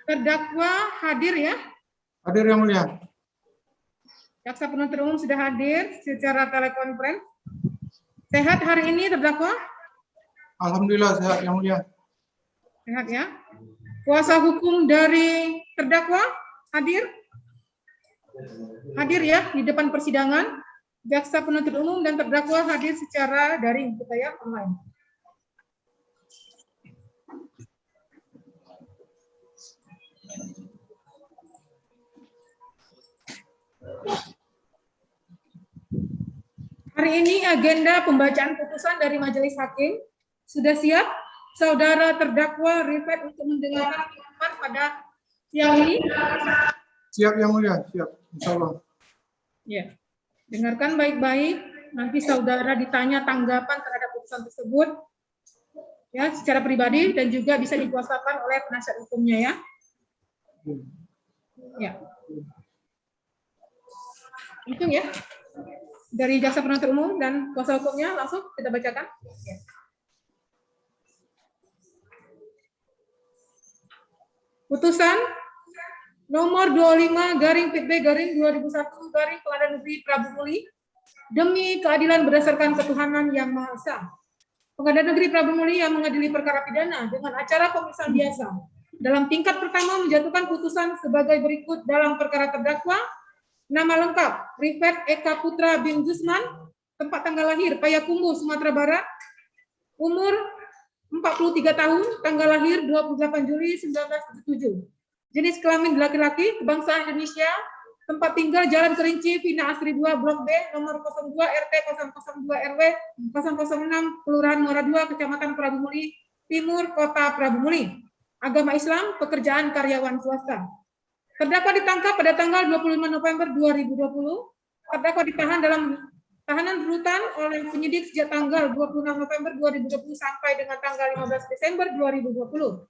Terdakwa hadir ya? Hadir Yang Mulia. Jaksa penuntut umum sudah hadir secara telekonferensi. Sehat hari ini terdakwa? Alhamdulillah sehat Yang Mulia. Sehat ya. Kuasa hukum dari terdakwa hadir? Hadir ya di depan persidangan. Jaksa penuntut umum dan terdakwa hadir secara daring gitu ya, online. Hari ini agenda pembacaan putusan dari majelis hakim sudah siap. Saudara terdakwa Rifat untuk mendengarkan putusan pada siang ini. Siap Yang Mulia, siap. Insyaallah. Ya, dengarkan baik-baik. Nanti saudara ditanya tanggapan terhadap putusan tersebut, ya, secara pribadi dan juga bisa dikuasakan oleh penasihat hukumnya ya. Ya. Hitung ya. Dari jaksa penuntut umum dan kuasa hukumnya langsung kita bacakan. Ya. Putusan nomor 25/PB/2001 Pengadilan Negeri Prabu Muli demi keadilan berdasarkan ketuhanan yang Maha Esa. Pengadilan Negeri Prabu Muli yang mengadili perkara pidana dengan acara pemeriksaan biasa dalam tingkat pertama menjatuhkan putusan sebagai berikut dalam perkara terdakwa. Nama lengkap Rifat Eka Putra bin Gusman, tempat tanggal lahir Payakumbuh, Sumatera Barat, umur 43 tahun, tanggal lahir 28 Juli 1977. Jenis kelamin laki-laki, kebangsaan Indonesia, tempat tinggal Jalan Kerinci, Vina Asri 2, Blok B, nomor 02 RT 002 RW 006, Kelurahan Muara 2, Kecamatan Prabu Muli, Timur, Kota Prabu Muli. Agama Islam, pekerjaan karyawan swasta. Terdakwa ditangkap pada tanggal 25 November 2020. Terdakwa ditahan dalam tahanan rutan oleh penyidik sejak tanggal 26 November 2020 sampai dengan tanggal 15 Desember 2020.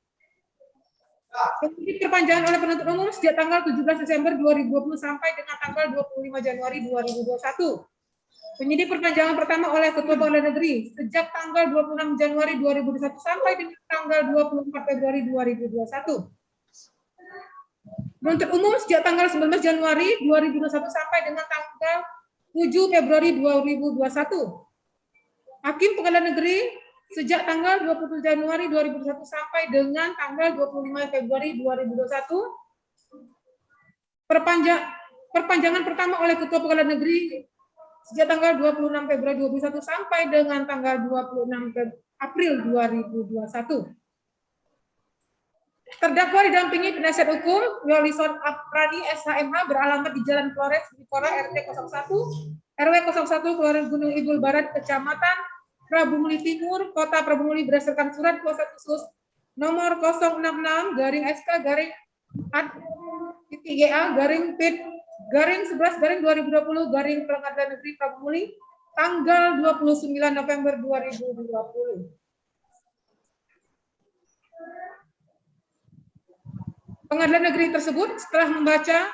Penyidik perpanjangan oleh penuntut umum sejak tanggal 17 Desember 2020 sampai dengan tanggal 25 Januari 2021. Penyidik perpanjangan pertama oleh Ketua Pengadilan Negeri sejak tanggal 26 Januari 2021 sampai dengan tanggal 24 Februari 2021. Penuntut umum sejak tanggal 19 Januari 2021 sampai dengan tanggal 7 Februari 2021. Hakim Pengadilan Negeri sejak tanggal 20 Januari 2021 sampai dengan tanggal 25 Februari 2021. Perpanjangan pertama oleh Ketua Pengadilan Negeri sejak tanggal 26 Februari 2021 sampai dengan tanggal 26 April 2021. Terdakwa didampingi penasihat hukum Yolison Aprani SHMH beralamat di Jalan Flores, Bikora, RT 01, RW 01, Kelurahan Gunung Idul Barat, Kecamatan Prabu Muli Timur, Kota Prabu Muli berdasarkan surat kuasa khusus nomor 066/GA/PIT/11/2020 Pengadilan Negeri Prabu Muli tanggal 29 November 2020. Pengadilan Negeri tersebut setelah membaca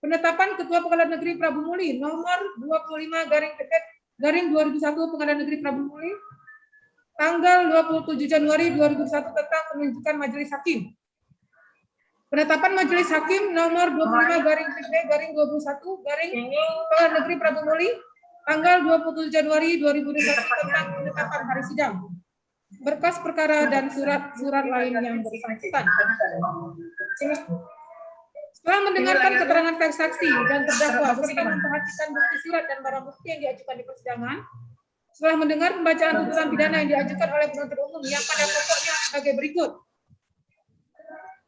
penetapan Ketua Pengadilan Negeri Prabu Muli nomor 25/2001 Pengadilan Negeri Prabu Muli tanggal 27 Januari 2001 tentang penunjukan majelis hakim. Penetapan majelis hakim nomor 25/2021 Pengadilan Negeri Prabu Muli tanggal 27 Januari 2021 tentang penetapan hari sidang. Berkas perkara dan surat-surat lain yang bersangkutan. Setelah mendengarkan keterangan saksi dan terdakwa serta memperhatikan bukti surat dan barang bukti yang diajukan di persidangan, setelah mendengar pembacaan putusan pidana yang diajukan oleh penuntut umum yang pada pokoknya sebagai berikut.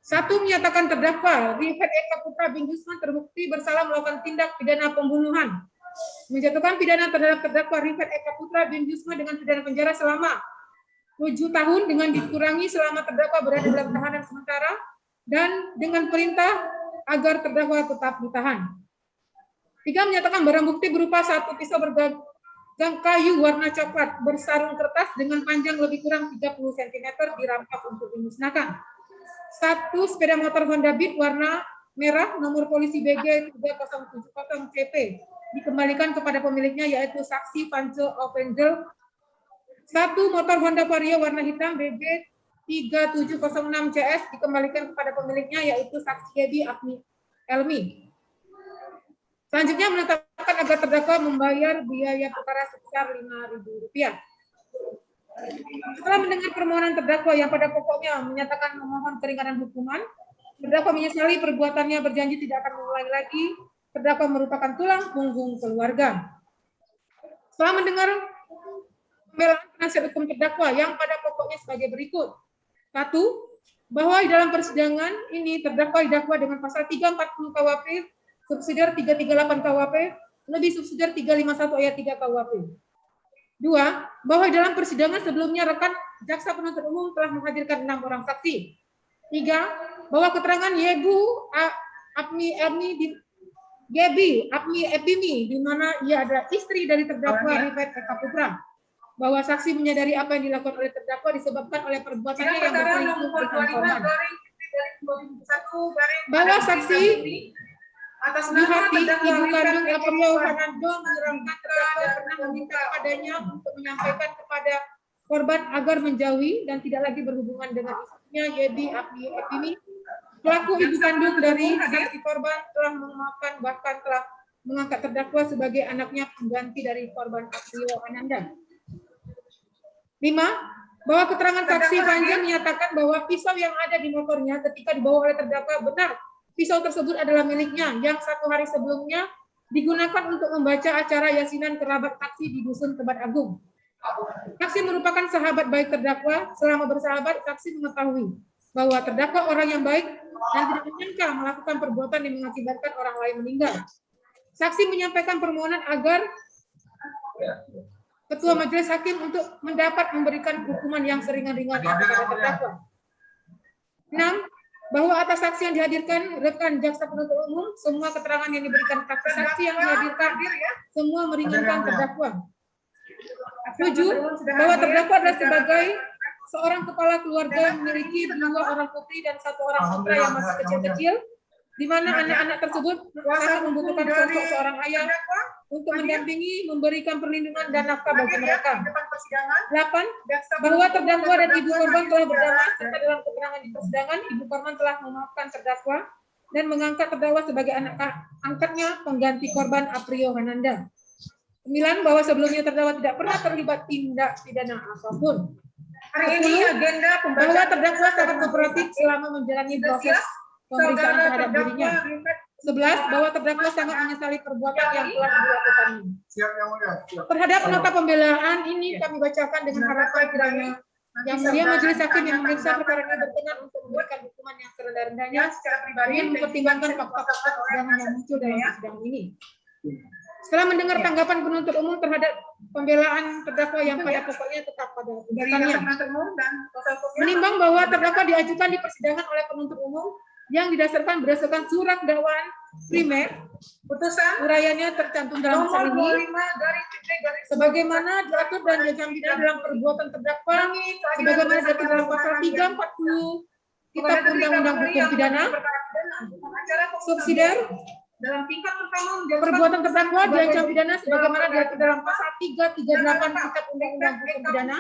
1. Menyatakan terdakwa Rifat Eka Putra bin Gusman terbukti bersalah melakukan tindak pidana pembunuhan. Menjatuhkan pidana terhadap terdakwa Rifat Eka Putra bin Gusman dengan pidana penjara selama 7 tahun dengan dikurangi selama terdakwa berada dalam tahanan sementara dan dengan perintah agar terdakwa tetap ditahan. 3. Menyatakan barang bukti berupa 1 pisau bergagang kayu warna coklat bersarung kertas dengan panjang lebih kurang 30 cm dirampas untuk dimusnahkan. 1 sepeda motor Honda Beat warna merah nomor polisi BG 3070 CP dikembalikan kepada pemiliknya yaitu saksi Panco Ovengel. 1 motor Honda Vario warna hitam BG 3706 CS dikembalikan kepada pemiliknya, yaitu saksi Gebi Apni Elmi. Selanjutnya menetapkan agar terdakwa membayar biaya perkara sebesar Rp5.000. Setelah mendengar permohonan terdakwa yang pada pokoknya menyatakan memohon keringanan hukuman, terdakwa menyesali perbuatannya, berjanji tidak akan mengulangi lagi. Terdakwa merupakan tulang punggung keluarga. Setelah mendengar pembelaan penasihat hukum terdakwa yang pada pokoknya sebagai berikut. 1. Bahwa di dalam persidangan ini terdakwa didakwa dengan pasal 340 KUHP, subsidiar 338 KUHP, lebih subsidiar 351 ayat 3 KUHP. 2. Bahwa dalam persidangan sebelumnya rekan jaksa penuntut umum telah menghadirkan 6 orang saksi. 3. Bahwa keterangan Yebu Apni Gebi Apni Epimi, di mana ia adalah istri dari terdakwa Rifat Eka Putra, bahwa saksi menyadari apa yang dilakukan oleh terdakwa disebabkan oleh perbuatannya yang berselingkuh dengan korban. Bahwa saksi atas nama ibu kandung Aprio Hanando menerangkan terdakwa pernah meminta kepadanya untuk menyampaikan kepada korban agar menjauhi dan tidak lagi berhubungan dengan istrinya Yebi Apni Epimi. Pelaku ibu kandung dari saksi korban telah memaafkan, bahkan telah mengangkat terdakwa sebagai anaknya pengganti dari korban Aprio Ananda. 5. Bahwa keterangan saksi Panjang menyatakan bahwa pisau yang ada di motornya ketika dibawa oleh terdakwa benar pisau tersebut adalah miliknya yang 1 hari sebelumnya digunakan untuk membaca acara yasinan kerabat saksi di Dusun Tebat Agung. Saksi merupakan sahabat baik terdakwa. Selama bersahabat, saksi mengetahui bahwa terdakwa orang yang baik dan tidak menyangka melakukan perbuatan yang mengakibatkan orang lain meninggal. Saksi menyampaikan permohonan agar Ketua Majelis Hakim untuk mendapat memberikan hukuman yang seringan-ringannya kepada terdakwa. 6. Bahwa atas saksi yang dihadirkan rekan jaksa penuntut umum, semua keterangan yang diberikan saksi yang dihadirkan semua meringankan terdakwa. 7. Bahwa terdakwa adalah sebagai seorang kepala keluarga yang memiliki 2 orang putri dan 1 orang putra yang masih kecil-kecil, di mana anak-anak tersebut sangat membutuhkan sosok seorang ayah untuk mendampingi, memberikan perlindungan dan nafkah bagi mereka. 8. Bahwa terdakwa dan ibu korban telah berdamai, serta dalam keterangan di persidangan, ibu korban telah memaafkan terdakwa dan mengangkat terdakwa sebagai anak angkatnya pengganti korban Aprio Hananda. 9. Bahwa sebelumnya terdakwa tidak pernah terlibat tindak pidana apapun. 10. Bahwa terdakwa sangat kooperatif selama menjalani proses pemeriksaan terhadap dirinya. 11. Bahwa terdakwa sangat menyesali perbuatan yang telah dilakukannya. Siap, Yang Mulia. Siap. Terhadap nota pembelaan ini kami bacakan dengan harapan kiranya Yang Mulia Majelis Hakim yang memeriksa perkara ini berkenan untuk memberikan hukuman yang serendah-rendahnya dengan mempertimbangkan fakta-fakta persidangan yang muncul dalam persidangan ini. Setelah mendengar tanggapan penuntut umum terhadap pembelaan terdakwa yang pada pokoknya tetap pada tuntutannya, menimbang bahwa terdakwa diajukan di persidangan oleh penuntut umum yang berdasarkan surat dakwaan primer, putusan uraiannya tercantum dalam pasal ini, sebagaimana diatur dan diancam pidana dalam perbuatan terdakwa, sebagaimana diatur dalam pasal 340 Kitab Undang-Undang Hukum Pidana, subsidiar dalam tingkat pertama perbuatan terdakwa diancam pidana sebagaimana diatur dalam pasal 338 Kitab Undang-Undang Hukum Pidana,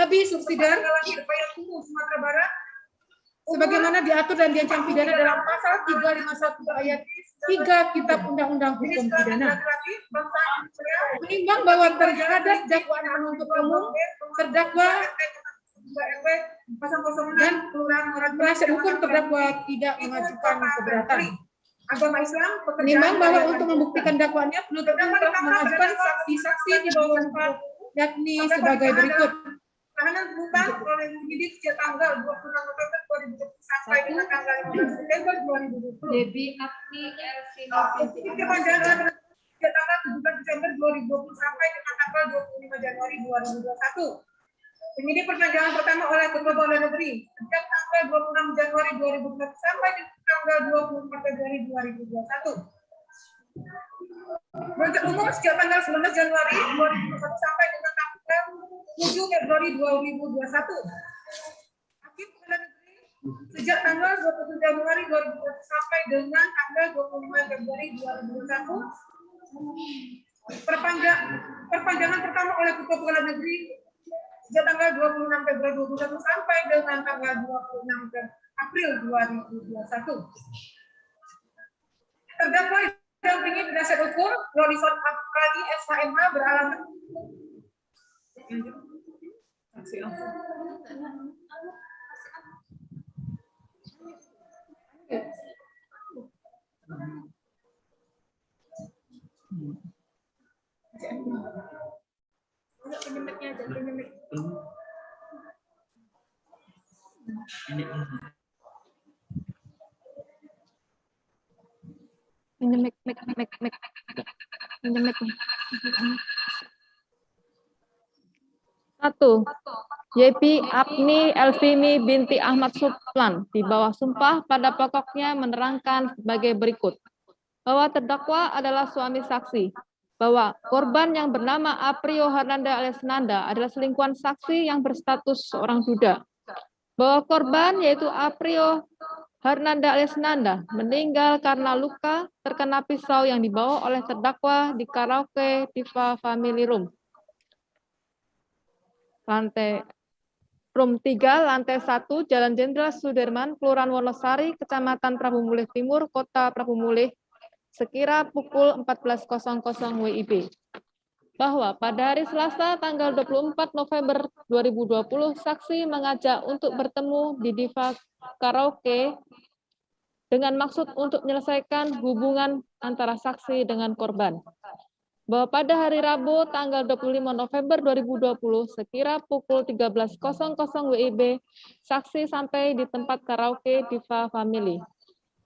lebih subsidiar sebagaimana diatur dan diancam pidana dalam pasal 351 ayat 3 Kitab Undang-Undang Hukum Pidana. Menimbang bahwa terhadap dakwaan penuntut umum, terdakwa dan penasihat hukum terdakwa tidak mengajukan keberatan. Agama Islam, menimbang bahwa untuk membuktikan dakwaannya, penuntut umum telah mengajukan saksi-saksi di bawah tempat, yakni sebagai berikut. Tahanan berhutang oleh penyidik sejak tanggal 26 November 2020 sampai dengan tanggal 15 September 2020. Debbie Apni Elvini. Kepanjangan sejak tanggal 17 Desember 2020 sampai dengan tanggal 25 Januari 2021. Penyidik perpanjangan pertama oleh Ketua Pengadilan Negeri sejak tanggal 26 Januari 2021 sampai dengan tanggal 24 Februari 2021. Penuntut umum sejak tanggal 19 Januari 2021 sampai dengan tanggal 7 Februari 2021. Hakim Pengadilan Negeri sejak tanggal 27 Januari 2021 sampai dengan tanggal 25 Februari 2021. Perpanjangan pertama oleh Ketua Pengadilan Negeri sejak tanggal 26 Februari 2021 sampai dengan tanggal 26 April 2021. Terdakwa didampingi penasihat hukum Lolison Apkadi SHMH beralamat Satu, YP Apni Elvini binti Ahmad Suplan di bawah sumpah pada pokoknya menerangkan sebagai berikut. Bahwa terdakwa adalah suami saksi. Bahwa korban yang bernama Aprio Hernanda alias Nanda adalah selingkuhan saksi yang berstatus seorang duda. Bahwa korban yaitu Aprio Hernanda alias Nanda meninggal karena luka terkena pisau yang dibawa oleh terdakwa di karaoke Diva Family Room. Room 3, lantai 1, Jalan Jenderal Sudirman, Kelurahan Wonosari, Kecamatan Prabu Mulih Timur, Kota Prabu Mulih, sekira pukul 14.00 WIB. Bahwa pada hari Selasa tanggal 24 November 2020, saksi mengajak untuk bertemu di Diva Karaoke dengan maksud untuk menyelesaikan hubungan antara saksi dengan korban. Bahwa pada hari Rabu tanggal 25 November 2020 sekira pukul 13.00 WIB, saksi sampai di tempat karaoke Diva Family.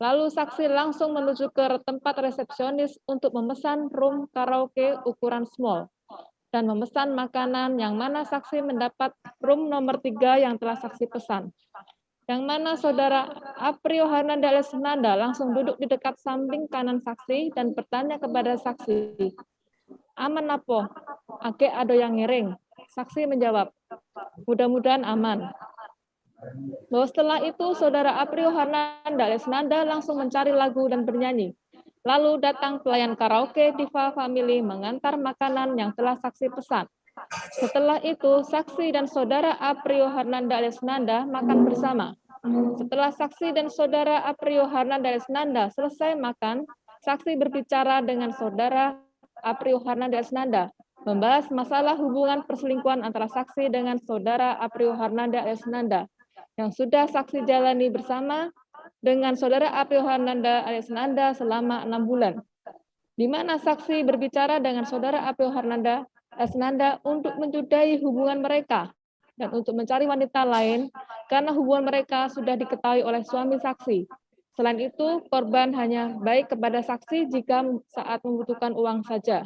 Lalu saksi langsung menuju ke tempat resepsionis untuk memesan room karaoke ukuran small dan memesan makanan yang mana saksi mendapat room nomor 3 yang telah saksi pesan. Yang mana saudara Aprio Hernanda alias Nanda langsung duduk di dekat samping kanan saksi dan bertanya kepada saksi, "Aman apa? Ake ada yang ngiring." Saksi menjawab, "Mudah-mudahan aman." Bahwa setelah itu, saudara Aprio Hernanda alias Nanda langsung mencari lagu dan bernyanyi. Lalu datang pelayan karaoke Diva Family mengantar makanan yang telah saksi pesan. Setelah itu, saksi dan saudara Aprio Hernanda alias Nanda makan bersama. Setelah saksi dan saudara Aprio Hernanda alias Nanda selesai makan, saksi berbicara dengan saudara Aprio Hernanda alias Nanda, membahas masalah hubungan perselingkuhan antara saksi dengan saudara Aprio Hernanda alias Nanda, yang sudah saksi jalani bersama dengan saudara Aprio Hernanda alias Nanda selama 6 bulan. Di mana saksi berbicara dengan saudara Aprio Hernanda alias Nanda untuk menyudahi hubungan mereka dan untuk mencari wanita lain karena hubungan mereka sudah diketahui oleh suami saksi. Selain itu, korban hanya baik kepada saksi jika saat membutuhkan uang saja.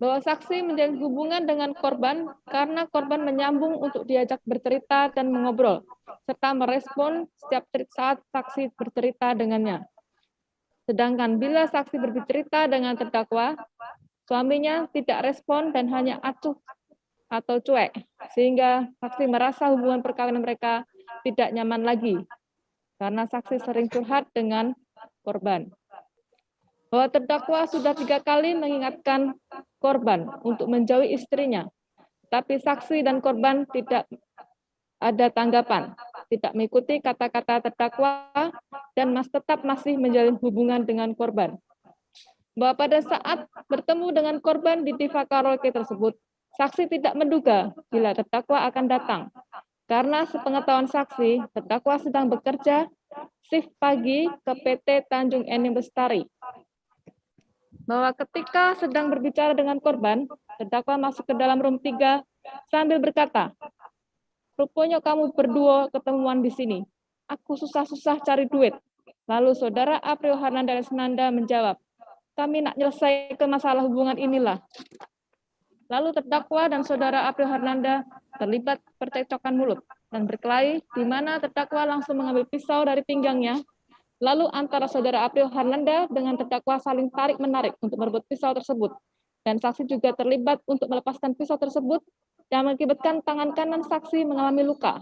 Bahwa saksi menjalin hubungan dengan korban karena korban menyambung untuk diajak bercerita dan mengobrol, serta merespon setiap saat saksi bercerita dengannya. Sedangkan bila saksi bercerita dengan terdakwa, suaminya tidak respon dan hanya acuh atau cuek, sehingga saksi merasa hubungan perkawinan mereka tidak nyaman lagi, karena saksi sering curhat dengan korban. Bahwa terdakwa sudah 3 kali mengingatkan korban untuk menjauhi istrinya, tapi saksi dan korban tidak ada tanggapan, tidak mengikuti kata-kata terdakwa, dan tetap masih menjalin hubungan dengan korban. Bahwa pada saat bertemu dengan korban di Diva Karaoke tersebut, saksi tidak menduga bila terdakwa akan datang, karena sepengetahuan saksi, terdakwa sedang bekerja shift pagi ke PT Tanjung Enim Bestari. Bahwa ketika sedang berbicara dengan korban, terdakwa masuk ke dalam room 3 sambil berkata, "Rupanya kamu berdua ketemuan di sini. Aku susah-susah cari duit." Lalu saudara Aprio Hernanda alias Nanda menjawab, "Kami nak nyelesai ke masalah hubungan inilah." Lalu terdakwa dan saudara Aprio Hernanda terlibat percekcokan mulut dan berkelahi, di mana terdakwa langsung mengambil pisau dari pinggangnya. Lalu antara saudara Aprio Hernanda dengan terdakwa saling tarik-menarik untuk merebut pisau tersebut. Dan saksi juga terlibat untuk melepaskan pisau tersebut yang mengakibatkan tangan kanan saksi mengalami luka.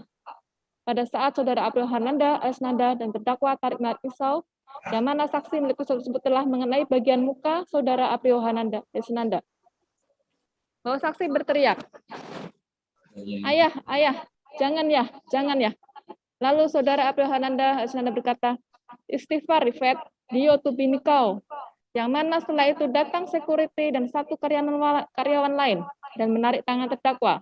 Pada saat saudara Aprio Hernanda alias Nanda dan terdakwa tarik-menarik pisau, yang mana saksi milik pisau tersebut telah mengenai bagian muka saudara Aprio Hernanda alias Nanda. Bahwa saksi berteriak, Ayah, jangan ya. Lalu saudara April Hananda berkata, istighfar Rifat, Dio tu bini kau. Yang mana setelah itu datang security dan satu karyawan lain dan menarik tangan terdakwa.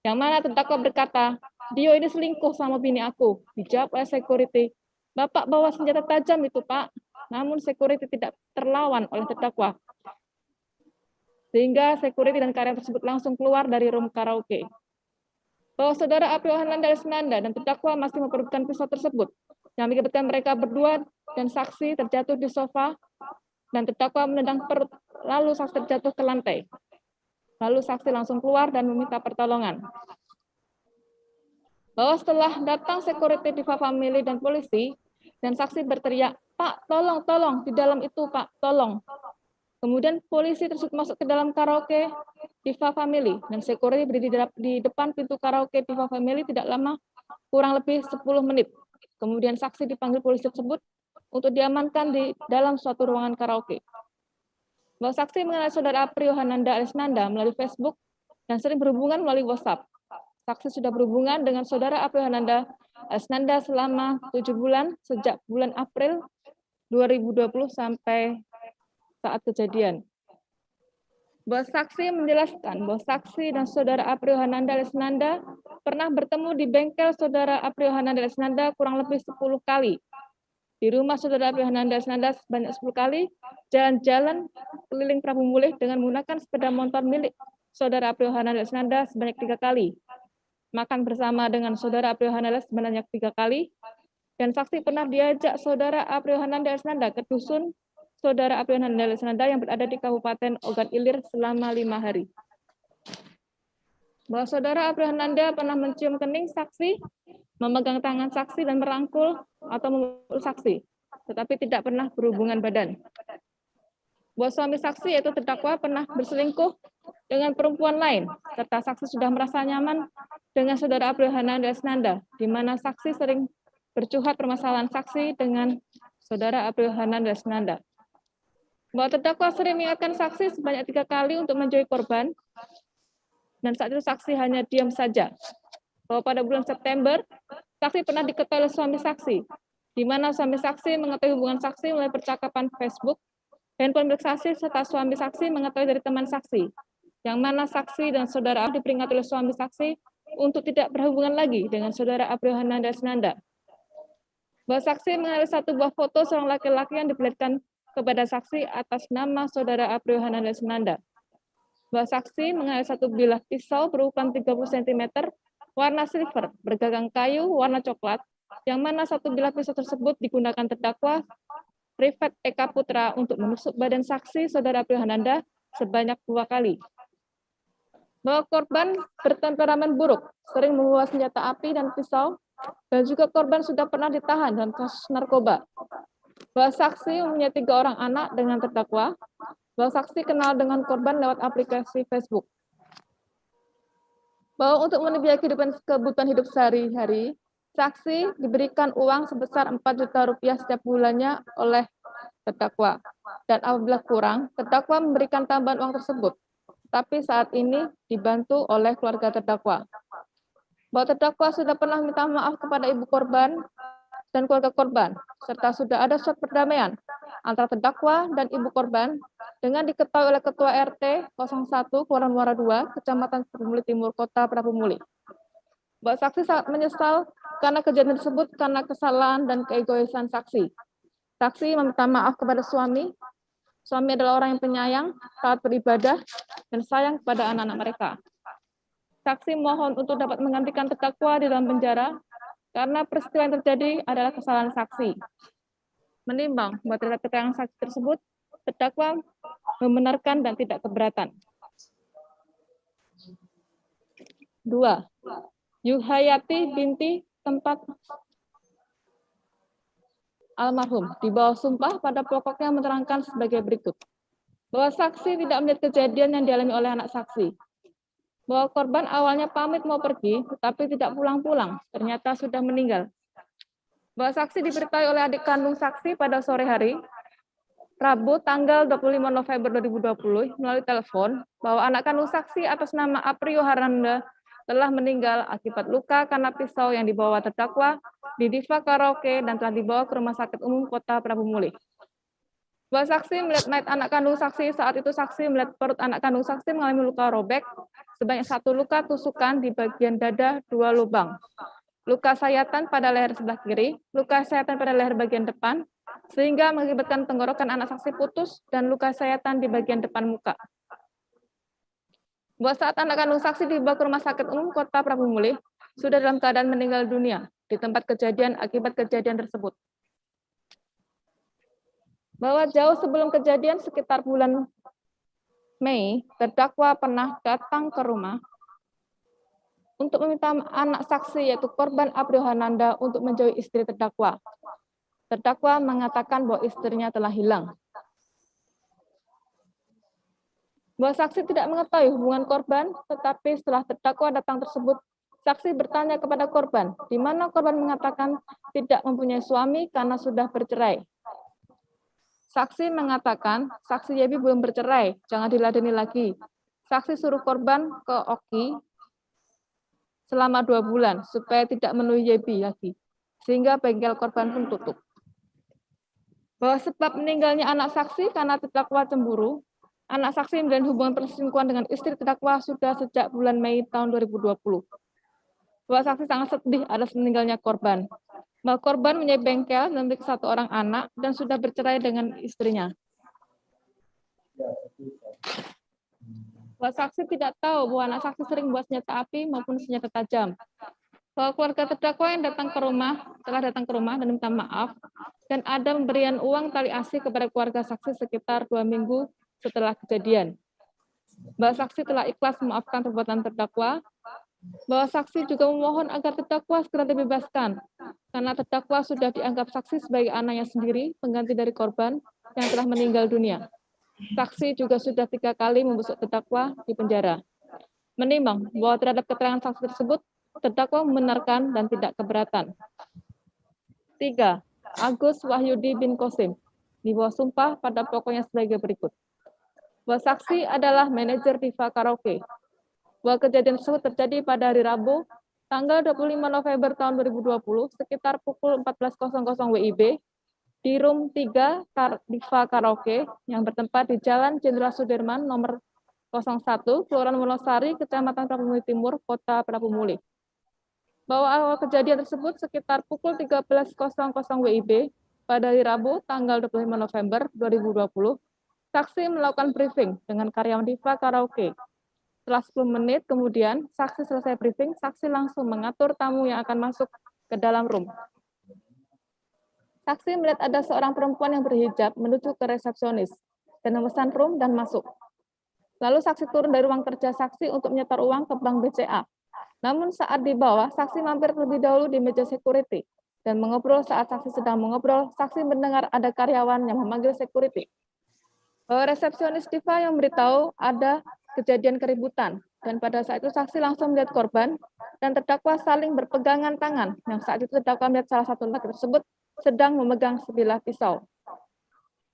Yang mana terdakwa berkata, Dio ini selingkuh sama bini aku. Dijawab oleh security, Bapak bawa senjata tajam itu Pak. Namun security tidak terlawan oleh terdakwa. Sehingga security dan karyawan tersebut langsung keluar dari room karaoke. Bahwa saudara April Hananda Lesnanda dan terdakwa masih memperebutkan pisau tersebut, yang mengakibatkan mereka berdua dan saksi terjatuh di sofa, dan terdakwa menendang perut, lalu saksi terjatuh ke lantai. Lalu saksi langsung keluar dan meminta pertolongan. Bahwa setelah datang security Diva Family dan polisi, dan saksi berteriak, Pak, tolong, di dalam itu Pak, tolong. Kemudian polisi tersebut masuk ke dalam karaoke Diva Family dan security berdiri di depan pintu karaoke Diva Family tidak lama, kurang lebih 10 menit. Kemudian saksi dipanggil polisi tersebut untuk diamankan di dalam suatu ruangan karaoke. Bahwa saksi mengenal saudara April Hananda Lesnanda melalui Facebook dan sering berhubungan melalui WhatsApp. Saksi sudah berhubungan dengan saudara April Hananda Lesnanda selama 7 bulan sejak bulan April 2020 sampai saat kejadian. Bahwa saksi menjelaskan bahwa saksi dan saudara April Hananda Lesnanda pernah bertemu di bengkel saudara April Hananda Lesnanda kurang lebih 10 kali. Di rumah saudara April Hananda Lesnanda sebanyak 10 kali, jalan-jalan keliling Prabu Mulih dengan menggunakan sepeda motor milik saudara April Hananda Lesnanda sebanyak 3 kali. Makan bersama dengan saudara April Hananda sebanyak 3 kali, dan saksi pernah diajak saudara April Hananda Lesnanda ke dusun saudara April Hananda Lesnanda yang berada di Kabupaten Ogan Ilir selama 5 hari. Bahwa saudara April Hananda pernah mencium kening saksi, memegang tangan saksi dan merangkul atau memeluk saksi, tetapi tidak pernah berhubungan badan. Bahwa suami saksi yaitu terdakwa pernah berselingkuh dengan perempuan lain, serta saksi sudah merasa nyaman dengan saudara April Hananda Lesnanda, di mana saksi sering bercurhat permasalahan saksi dengan saudara April Hananda Lesnanda. Bahwa terdakwa sering mengingatkan saksi sebanyak 3 kali untuk menjauhi korban, dan saat itu saksi hanya diam saja. Bahwa pada bulan September, saksi pernah diketahui oleh suami saksi, di mana suami saksi mengetahui hubungan saksi melalui percakapan Facebook, handphone milik saksi, serta suami saksi mengetahui dari teman saksi, yang mana saksi dan saudara diperingat oleh suami saksi untuk tidak berhubungan lagi dengan saudara April Hananda Lesnanda. Bahwa saksi mengenali satu buah foto seorang laki-laki yang diperlihatkan kepada saksi atas nama saudara April Hananda Lesnanda. Bahwa saksi mengenali satu bilah pisau berukuran 30 cm warna silver bergagang kayu warna coklat, yang mana satu bilah pisau tersebut digunakan terdakwa Rifat Eka Putra untuk menusuk badan saksi saudara April Hananda sebanyak 2 kali. Bahwa korban bertemperamen buruk, sering membawa senjata api dan pisau, dan juga korban sudah pernah ditahan dalam kasus narkoba. Bahwa saksi mempunyai 3 orang anak dengan terdakwa, bahwa saksi kenal dengan korban lewat aplikasi Facebook. Bahwa untuk memenuhi kebutuhan hidup sehari-hari, saksi diberikan uang sebesar 4 juta rupiah setiap bulannya oleh terdakwa. Dan apabila kurang, terdakwa memberikan tambahan uang tersebut. Tapi saat ini dibantu oleh keluarga terdakwa. Bahwa terdakwa sudah pernah minta maaf kepada ibu korban dan keluarga korban, serta sudah ada surat perdamaian antara terdakwa dan ibu korban dengan diketahui oleh Ketua RT 01 Kelurahan Muara II, Kecamatan Prabu Mulih Timur, Kota Prabu Mulih. Bahwa saksi sangat menyesal karena kejadian tersebut karena kesalahan dan keegoisan saksi. Saksi meminta maaf kepada suami. Suami adalah orang yang penyayang, taat beribadah, dan sayang kepada anak-anak mereka. Saksi mohon untuk dapat menggantikan terdakwa di dalam penjara karena peristiwa yang terjadi adalah kesalahan saksi. Menimbang bahwa terhadap keterangan saksi tersebut, terdakwa membenarkan dan tidak keberatan. 2. Yuhayati binti tempat almarhum di bawah sumpah pada pokoknya menerangkan sebagai berikut. Bahwa saksi tidak melihat kejadian yang dialami oleh anak saksi. Bahwa korban awalnya pamit mau pergi, tetapi tidak pulang-pulang, ternyata sudah meninggal. Bahwa saksi diberitahu oleh adik kandung saksi pada sore hari, Rabu tanggal 25 November 2020, melalui telepon, bahwa anak kandung saksi atas nama April Hananda telah meninggal akibat luka karena pisau yang dibawa terdakwa di Diva Karaoke dan telah dibawa ke Rumah Sakit Umum Kota Prabu Mulih. Bahwa saksi melihat mayat anak kandung saksi, saat itu saksi melihat perut anak kandung saksi mengalami luka robek, sebanyak 1 luka tusukan di bagian dada 2 lubang. Luka sayatan pada leher sebelah kiri, luka sayatan pada leher bagian depan, sehingga mengakibatkan tenggorokan anak saksi putus dan luka sayatan di bagian depan muka. Bahwa saat anak kandung saksi dibawa ke Rumah Sakit Umum Kota Prabu Mulih, sudah dalam keadaan meninggal dunia di tempat kejadian akibat kejadian tersebut. Bahwa jauh sebelum kejadian sekitar bulan Mei, terdakwa pernah datang ke rumah untuk meminta anak saksi yaitu korban Aprio Hananda untuk menjauhi istri terdakwa. Terdakwa mengatakan bahwa istrinya telah hilang. Bahwa saksi tidak mengetahui hubungan korban, tetapi setelah terdakwa datang tersebut, saksi bertanya kepada korban, di mana korban mengatakan tidak mempunyai suami karena sudah bercerai. Saksi mengatakan, saksi Yebi belum bercerai, jangan diladeni lagi. Saksi suruh korban ke Oki selama 2 bulan, supaya tidak menemui Yebi lagi, sehingga bengkel korban pun tutup. Bahwa sebab meninggalnya anak saksi karena terdakwa cemburu, anak saksi menjalin hubungan perselingkuhan dengan istri terdakwa sudah sejak bulan Mei tahun 2020. Bahwa saksi sangat sedih atas meninggalnya korban. Bahwa korban mempunyai bengkel dan memiliki 1 orang anak dan sudah bercerai dengan istrinya. Bahwa saksi tidak tahu bahwa anak saksi sering membawa senjata api maupun senjata tajam. Bahwa keluarga terdakwa yang telah datang ke rumah dan minta maaf, dan ada pemberian uang tali asi kepada keluarga saksi sekitar 2 minggu setelah kejadian. Bahwa saksi telah ikhlas memaafkan perbuatan terdakwa. Bahwa saksi juga memohon agar terdakwa segera dibebaskan, karena terdakwa sudah dianggap saksi sebagai anaknya sendiri, pengganti dari korban yang telah meninggal dunia. Saksi juga sudah 3 kali membusuk terdakwa di penjara. Menimbang bahwa terhadap keterangan saksi tersebut, terdakwa membenarkan dan tidak keberatan. 3. Agus Wahyudi bin Kosim, di bawah sumpah pada pokoknya sebagai berikut. Bahwa saksi adalah manajer Diva Karaoke. Bahwa kejadian tersebut terjadi pada hari Rabu, tanggal 25 November tahun 2020, sekitar pukul 14.00 WIB, di room 3 Diva Karaoke, yang bertempat di Jalan Jenderal Sudirman nomor 01, Kelurahan Wonosari, Kecamatan Prabu Mulih Timur, Kota Prabu Mulih. Bahwa awal kejadian tersebut sekitar pukul 13.00 WIB, pada hari Rabu, tanggal 25 November 2020, saksi melakukan briefing dengan karyawan Diva Karaoke. Setelah 10 menit kemudian, saksi selesai briefing, saksi langsung mengatur tamu yang akan masuk ke dalam room. Saksi melihat ada seorang perempuan yang berhijab menuju ke resepsionis dan memesan room dan masuk. Lalu saksi turun dari ruang kerja saksi untuk menyetor uang ke bank BCA. Namun saat di bawah, saksi mampir terlebih dahulu di meja security dan mengobrol. Saat saksi sedang mengobrol, saksi mendengar ada karyawan yang memanggil security. Resepsionis Diva yang memberitahu ada kejadian keributan, dan pada saat itu saksi langsung melihat korban dan terdakwa saling berpegangan tangan, yang saat itu terdakwa melihat salah satu laki tersebut sedang memegang sebilah pisau.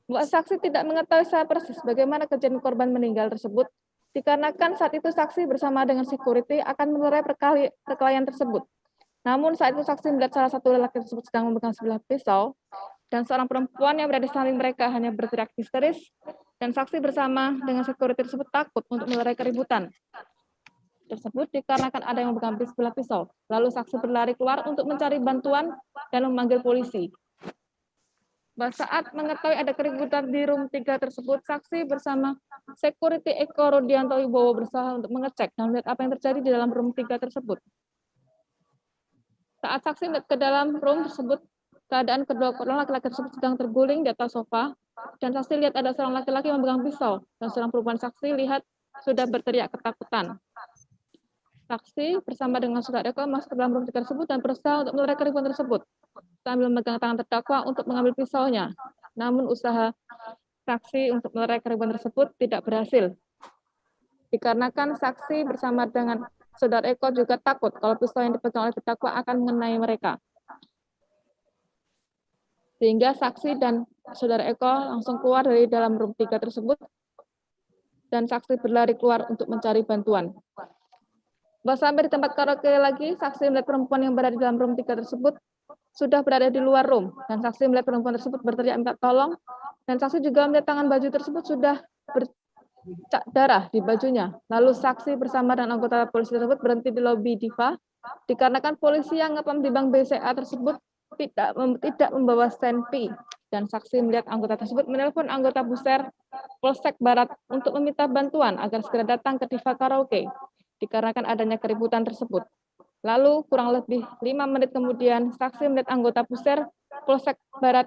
Bahwa saksi tidak mengetahui secara persis bagaimana kejadian korban meninggal tersebut, dikarenakan saat itu saksi bersama dengan security akan menurai perkelahian tersebut. Namun saat itu saksi melihat salah satu lelaki tersebut sedang memegang sebilah pisau, dan seorang perempuan yang berada di samping mereka hanya berteriak histeris, dan saksi bersama dengan security tersebut takut untuk melerai keributan tersebut dikarenakan ada yang memegang sebilah pisau. Lalu saksi berlari keluar untuk mencari bantuan dan memanggil polisi. Saat mengetahui ada keributan di room 3 tersebut, saksi bersama security Eko Rudianto Wibowo berusaha untuk mengecek dan melihat apa yang terjadi di dalam room 3 tersebut. Saat saksi melihat ke dalam room tersebut, keadaan kedua orang laki-laki tersebut sedang terguling di atas sofa, dan saksi lihat ada seorang laki-laki yang memegang pisau, dan seorang perempuan saksi lihat sudah berteriak ketakutan. Saksi bersama dengan saudara Eko masuk ke dalam room tersebut dan berusaha untuk melerai keributan tersebut, sambil memegang tangan terdakwa untuk mengambil pisaunya. Namun usaha saksi untuk melerai keributan tersebut tidak berhasil, dikarenakan saksi bersama dengan saudara Eko juga takut kalau pisau yang dipegang oleh terdakwa akan mengenai mereka. Sehingga saksi dan saudara Eko langsung keluar dari dalam room 3 tersebut, dan saksi berlari keluar untuk mencari bantuan. Bahwa sampai di tempat karaoke lagi, saksi melihat perempuan yang berada di dalam room 3 tersebut sudah berada di luar room, dan saksi melihat perempuan tersebut berteriak minta tolong, dan saksi juga melihat tangan baju tersebut sudah bercak darah di bajunya. Lalu saksi bersama dan anggota polisi tersebut berhenti di lobi Diva, dikarenakan polisi yang ngepam di bank BCA tersebut tidak membawa senpi, dan saksi melihat anggota tersebut menelpon anggota Buser Polsek Barat untuk meminta bantuan agar segera datang ke Diva Karaoke, dikarenakan adanya keributan tersebut. Lalu kurang lebih 5 menit kemudian, saksi melihat anggota Buser Polsek Barat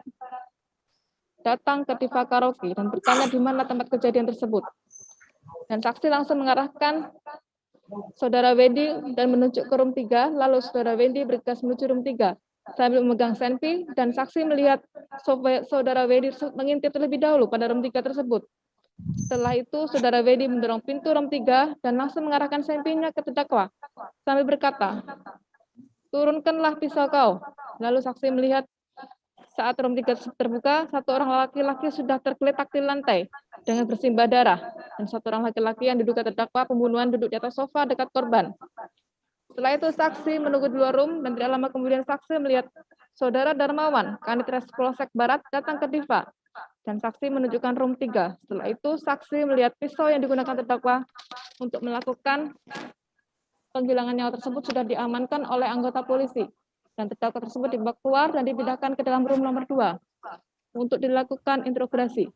datang ke Diva Karaoke dan bertanya di mana tempat kejadian tersebut. Dan saksi langsung mengarahkan Saudara Wendy dan menunjuk ke room 3, lalu Saudara Wendy bergegas menuju room 3 sambil memegang senpi, dan saksi melihat Saudara Wendy mengintip terlebih dahulu pada room 3 tersebut. Setelah itu, Saudara Wendy mendorong pintu room 3 dan langsung mengarahkan senpinya ke terdakwa sambil berkata, "Turunkanlah pisau kau." Lalu saksi melihat saat room 3 terbuka, satu orang laki-laki sudah tergeletak di lantai dengan bersimbah darah, dan satu orang laki-laki yang diduga terdakwa pembunuhan duduk di atas sofa dekat korban. Setelah itu saksi menunggu di luar room, dan tidak lama kemudian saksi melihat Saudara Darmawan, Kanit Res Polsek Barat, datang ke Diva, dan saksi menunjukkan room 3. Setelah itu saksi melihat pisau yang digunakan terdakwa untuk melakukan penghilangan nyawa tersebut sudah diamankan oleh anggota polisi, dan terdakwa tersebut dibawa keluar dan dipindahkan ke dalam room nomor 2 untuk dilakukan interogasi.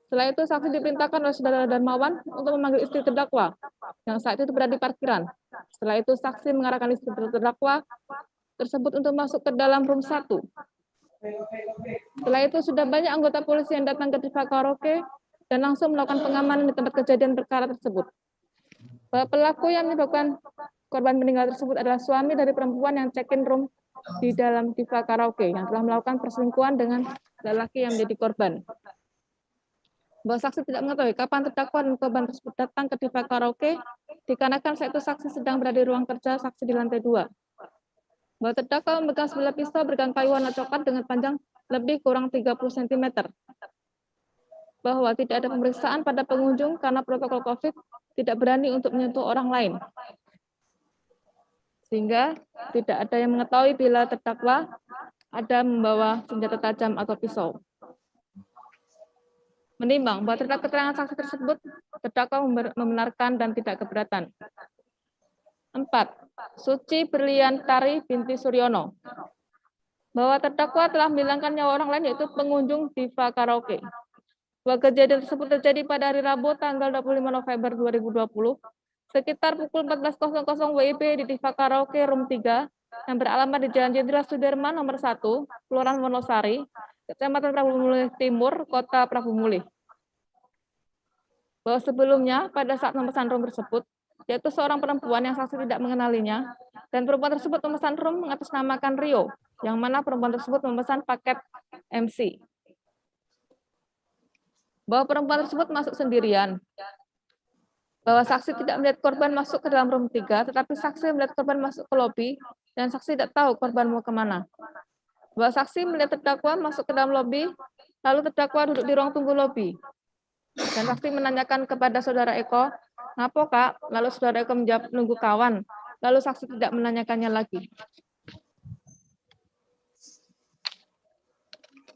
Setelah itu saksi diperintahkan oleh Saudara Darmawan untuk memanggil istri terdakwa yang saat itu berada di parkiran. Setelah itu saksi mengarahkan istri terdakwa tersebut untuk masuk ke dalam room 1. Setelah itu sudah banyak anggota polisi yang datang ke Diva Karaoke dan langsung melakukan pengamanan di tempat kejadian perkara tersebut. Bahwa pelaku yang menyebabkan korban meninggal tersebut adalah suami dari perempuan yang check-in room di dalam Diva Karaoke yang telah melakukan perselingkuhan dengan lelaki yang menjadi korban. Bahwa saksi tidak mengetahui kapan terdakwa dan korban tersebut datang ke Diva Karaoke, dikarenakan saat itu saksi sedang berada di ruang kerja saksi di lantai 2. Bahwa terdakwa memegang sebilah pisau bergang kayu warna coklat dengan panjang lebih kurang 30 cm. Bahwa tidak ada pemeriksaan pada pengunjung karena protokol COVID tidak berani untuk menyentuh orang lain. Sehingga tidak ada yang mengetahui bila terdakwa ada membawa senjata tajam atau pisau. Menimbang bahwa terdapat keterangan saksi tersebut, terdakwa membenarkan dan tidak keberatan. 4. Suci Berlian Tari binti Suryono. Bahwa terdakwa telah menghilangkan nyawa orang lain yaitu pengunjung Diva Karaoke. Bahwa kejadian tersebut terjadi pada hari Rabu tanggal 25 November 2020 sekitar pukul 14.00 WIB di Diva Karaoke room 3 yang beralamat di Jalan Jenderal Sudirman nomor 1, Kelurahan Wonosari, Kecamatan Prabu Mulih Timur, Kota Prabu Mulih. Bahwa sebelumnya pada saat memesan room tersebut, yaitu seorang perempuan yang saksi tidak mengenalinya, dan perempuan tersebut memesan room mengatasnamakan Rio, yang mana perempuan tersebut memesan paket MC. Bahwa perempuan tersebut masuk sendirian. Bahwa saksi tidak melihat korban masuk ke dalam room 3, tetapi saksi melihat korban masuk ke lobi, dan saksi tidak tahu korban mau kemana. Bahwa saksi melihat terdakwa masuk ke dalam lobi, lalu terdakwa duduk di ruang tunggu lobi. Dan saksi menanyakan kepada Saudara Eko, "Ngapo Kak?" Lalu Saudara Eko menjawab, "Nunggu kawan." Lalu saksi tidak menanyakannya lagi.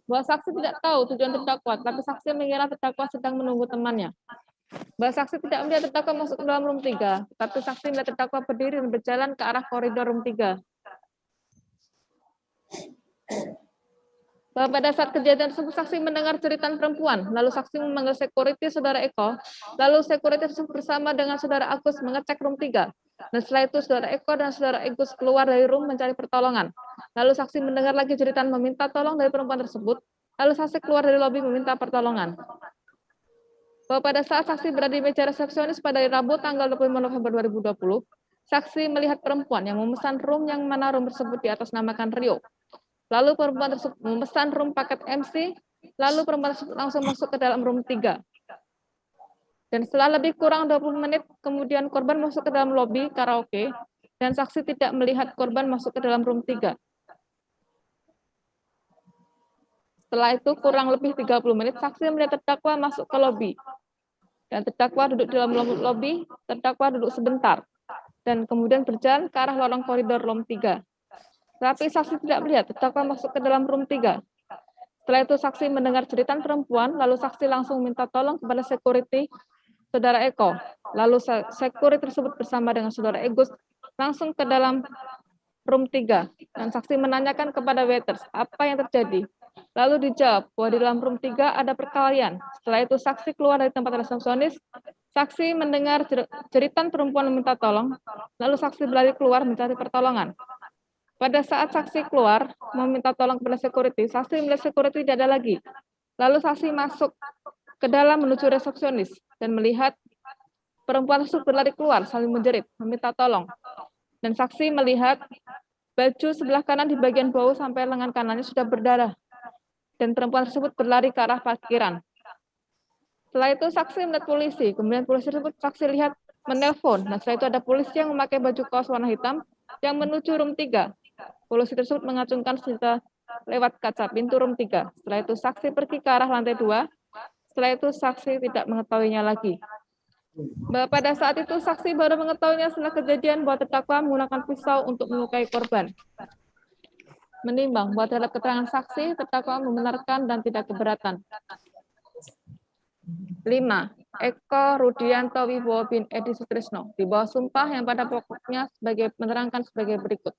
Bahwa saksi tidak tahu tujuan terdakwa, tapi saksi mengira terdakwa sedang menunggu temannya. Bahwa saksi tidak melihat terdakwa masuk ke dalam room 3, tapi saksi melihat terdakwa berdiri dan berjalan ke arah koridor room 3. Bahwa pada saat kejadian tersebut saksi mendengar jeritan perempuan, lalu saksi memanggil security Saudara Eko, lalu security tersebut bersama dengan Saudara Agus mengecek room 3. Dan setelah itu Saudara Eko dan Saudara Agus keluar dari room mencari pertolongan. Lalu saksi mendengar lagi jeritan meminta tolong dari perempuan tersebut, lalu saksi keluar dari lobi meminta pertolongan. Bahwa pada saat saksi berada di meja resepsionis pada hari Rabu tanggal 25 November 2020, saksi melihat perempuan yang memesan room yang mana room tersebut di atas namakan Rio. Lalu perempuan tersebut memesan room paket MC, lalu perempuan tersebut langsung masuk ke dalam room 3. Dan setelah lebih kurang 20 menit, kemudian korban masuk ke dalam lobi karaoke, dan saksi tidak melihat korban masuk ke dalam room 3. Setelah itu kurang lebih 30 menit, saksi melihat terdakwa masuk ke lobi. Dan terdakwa duduk di dalam lobi, terdakwa duduk sebentar. dan kemudian berjalan ke arah lorong koridor room 3. Tetapi saksi tidak melihat terdakwa masuk ke dalam room 3. Setelah itu saksi mendengar jeritan perempuan, lalu saksi langsung minta tolong kepada security Saudara Eko. Lalu security tersebut bersama dengan Saudara Agus langsung ke dalam room 3. Dan saksi menanyakan kepada waiters apa yang terjadi. Lalu dijawab bahwa di dalam room 3 ada perkelahian. Setelah itu saksi keluar dari tempat resepsionis. Saksi mendengar jeritan perempuan meminta tolong. Lalu saksi berlari keluar mencari pertolongan. Pada saat saksi keluar meminta tolong kepada security, saksi melihat security tidak ada lagi. Lalu saksi masuk ke dalam menuju resepsionis dan melihat perempuan tersebut berlari keluar saling menjerit, meminta tolong. Dan saksi melihat baju sebelah kanan di bagian bahu sampai lengan kanannya sudah berdarah. Dan perempuan tersebut berlari ke arah parkiran. Setelah itu saksi melihat polisi, kemudian polisi tersebut saksi lihat menelpon. Nah, setelah itu ada polisi yang memakai baju kaos warna hitam yang menuju room 3. Polisi tersebut mengacungkan senjata lewat kaca pintu room 3. Setelah itu saksi pergi ke arah lantai 2. Setelah itu saksi tidak mengetahuinya lagi. Bahwa pada saat itu saksi baru mengetahuinya setelah kejadian bahwa terdakwa menggunakan pisau untuk melukai korban. Menimbang bahwa terhadap keterangan saksi, terdakwa membenarkan dan tidak keberatan. 5. Eko Rudianto Wibowo bin Edi Sutrisno di bawah sumpah yang pada pokoknya menerangkan sebagai berikut.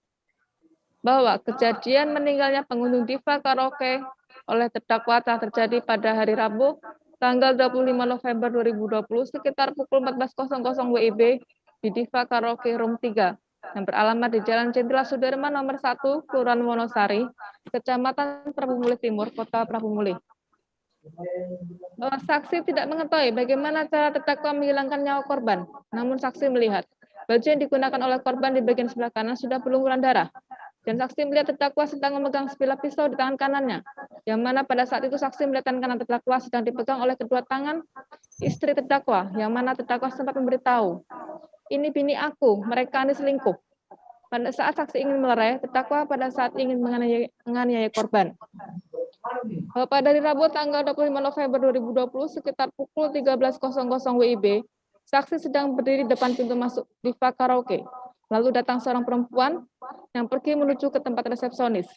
Bahwa kejadian meninggalnya pengunjung Diva Karaoke oleh terdakwa telah terjadi pada hari Rabu, tanggal 25 November 2020 sekitar pukul 14.00 WIB di Diva Karaoke Room 3 yang beralamat di Jalan Jenderal Sudirman nomor 1, Kelurahan Wonosari, Kecamatan Prabu Mulih Timur, Kota Prabu Mulih. Bahwa saksi tidak mengetahui bagaimana cara terdakwa menghilangkan nyawa korban, namun saksi melihat baju yang digunakan oleh korban di bagian sebelah kanan sudah berlumuran darah. Dan saksi melihat terdakwa sedang memegang sebilah pisau di tangan kanannya, yang mana pada saat itu saksi melihat tangan kanan terdakwa sedang dipegang oleh kedua tangan istri terdakwa, yang mana terdakwa sempat memberitahu, ini bini aku, mereka ini selingkuh. Pada saat saksi ingin melerai, terdakwa pada saat ingin menganiaya korban. Pada hari Rabu tanggal 25 November 2020 sekitar pukul 13.00 WIB, saksi sedang berdiri di depan pintu masuk Diva Karaoke. Lalu datang seorang perempuan yang pergi menuju ke tempat resepsionis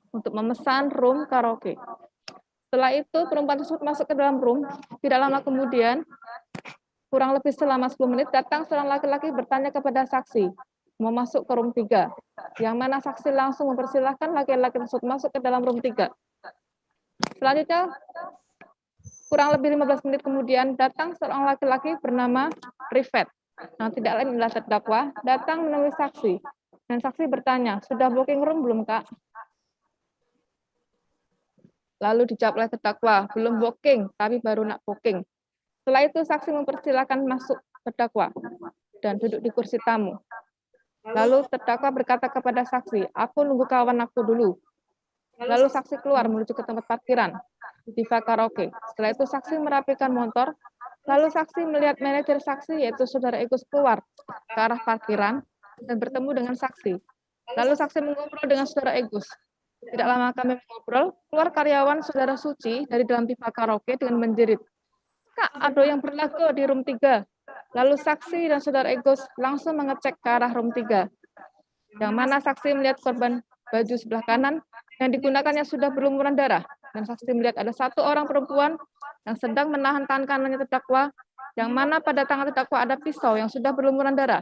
untuk memesan room karaoke. Setelah itu perempuan tersebut masuk ke dalam room. Tidak lama kemudian, kurang lebih selama 10 menit, datang seorang laki-laki bertanya kepada saksi, mau masuk ke room 3, yang mana saksi langsung mempersilahkan laki-laki tersebut masuk ke dalam room 3. Selanjutnya, kurang lebih 15 menit kemudian, datang seorang laki-laki bernama Rifet. Nah, tidak lain adalah terdakwa, datang menemui saksi. Dan saksi bertanya, sudah booking room belum, Kak? Lalu dijawab oleh terdakwa, belum booking, tapi baru nak booking. Setelah itu, saksi mempersilahkan masuk terdakwa dan duduk di kursi tamu. Lalu terdakwa berkata kepada saksi, aku nunggu kawan aku dulu. Lalu saksi keluar menuju ke tempat parkiran, Diva Karaoke. Setelah itu saksi merapikan motor. Lalu saksi melihat manajer saksi, yaitu Saudara Agus, keluar ke arah parkiran dan bertemu dengan saksi. Lalu saksi mengobrol dengan Saudara Agus. Tidak lama kami mengobrol, keluar karyawan Saudara Suci dari dalam Diva Karaoke dengan menjerit, Kak, ada yang berlaku di room 3. Lalu saksi dan Saudara Agus langsung mengecek ke arah room 3. Yang mana saksi melihat korban baju sebelah kanan yang digunakannya sudah berlumuran darah. Dan saksi melihat ada satu orang perempuan yang sedang menahan tangan kanannya terdakwa, yang mana pada tangan terdakwa ada pisau yang sudah berlumuran darah.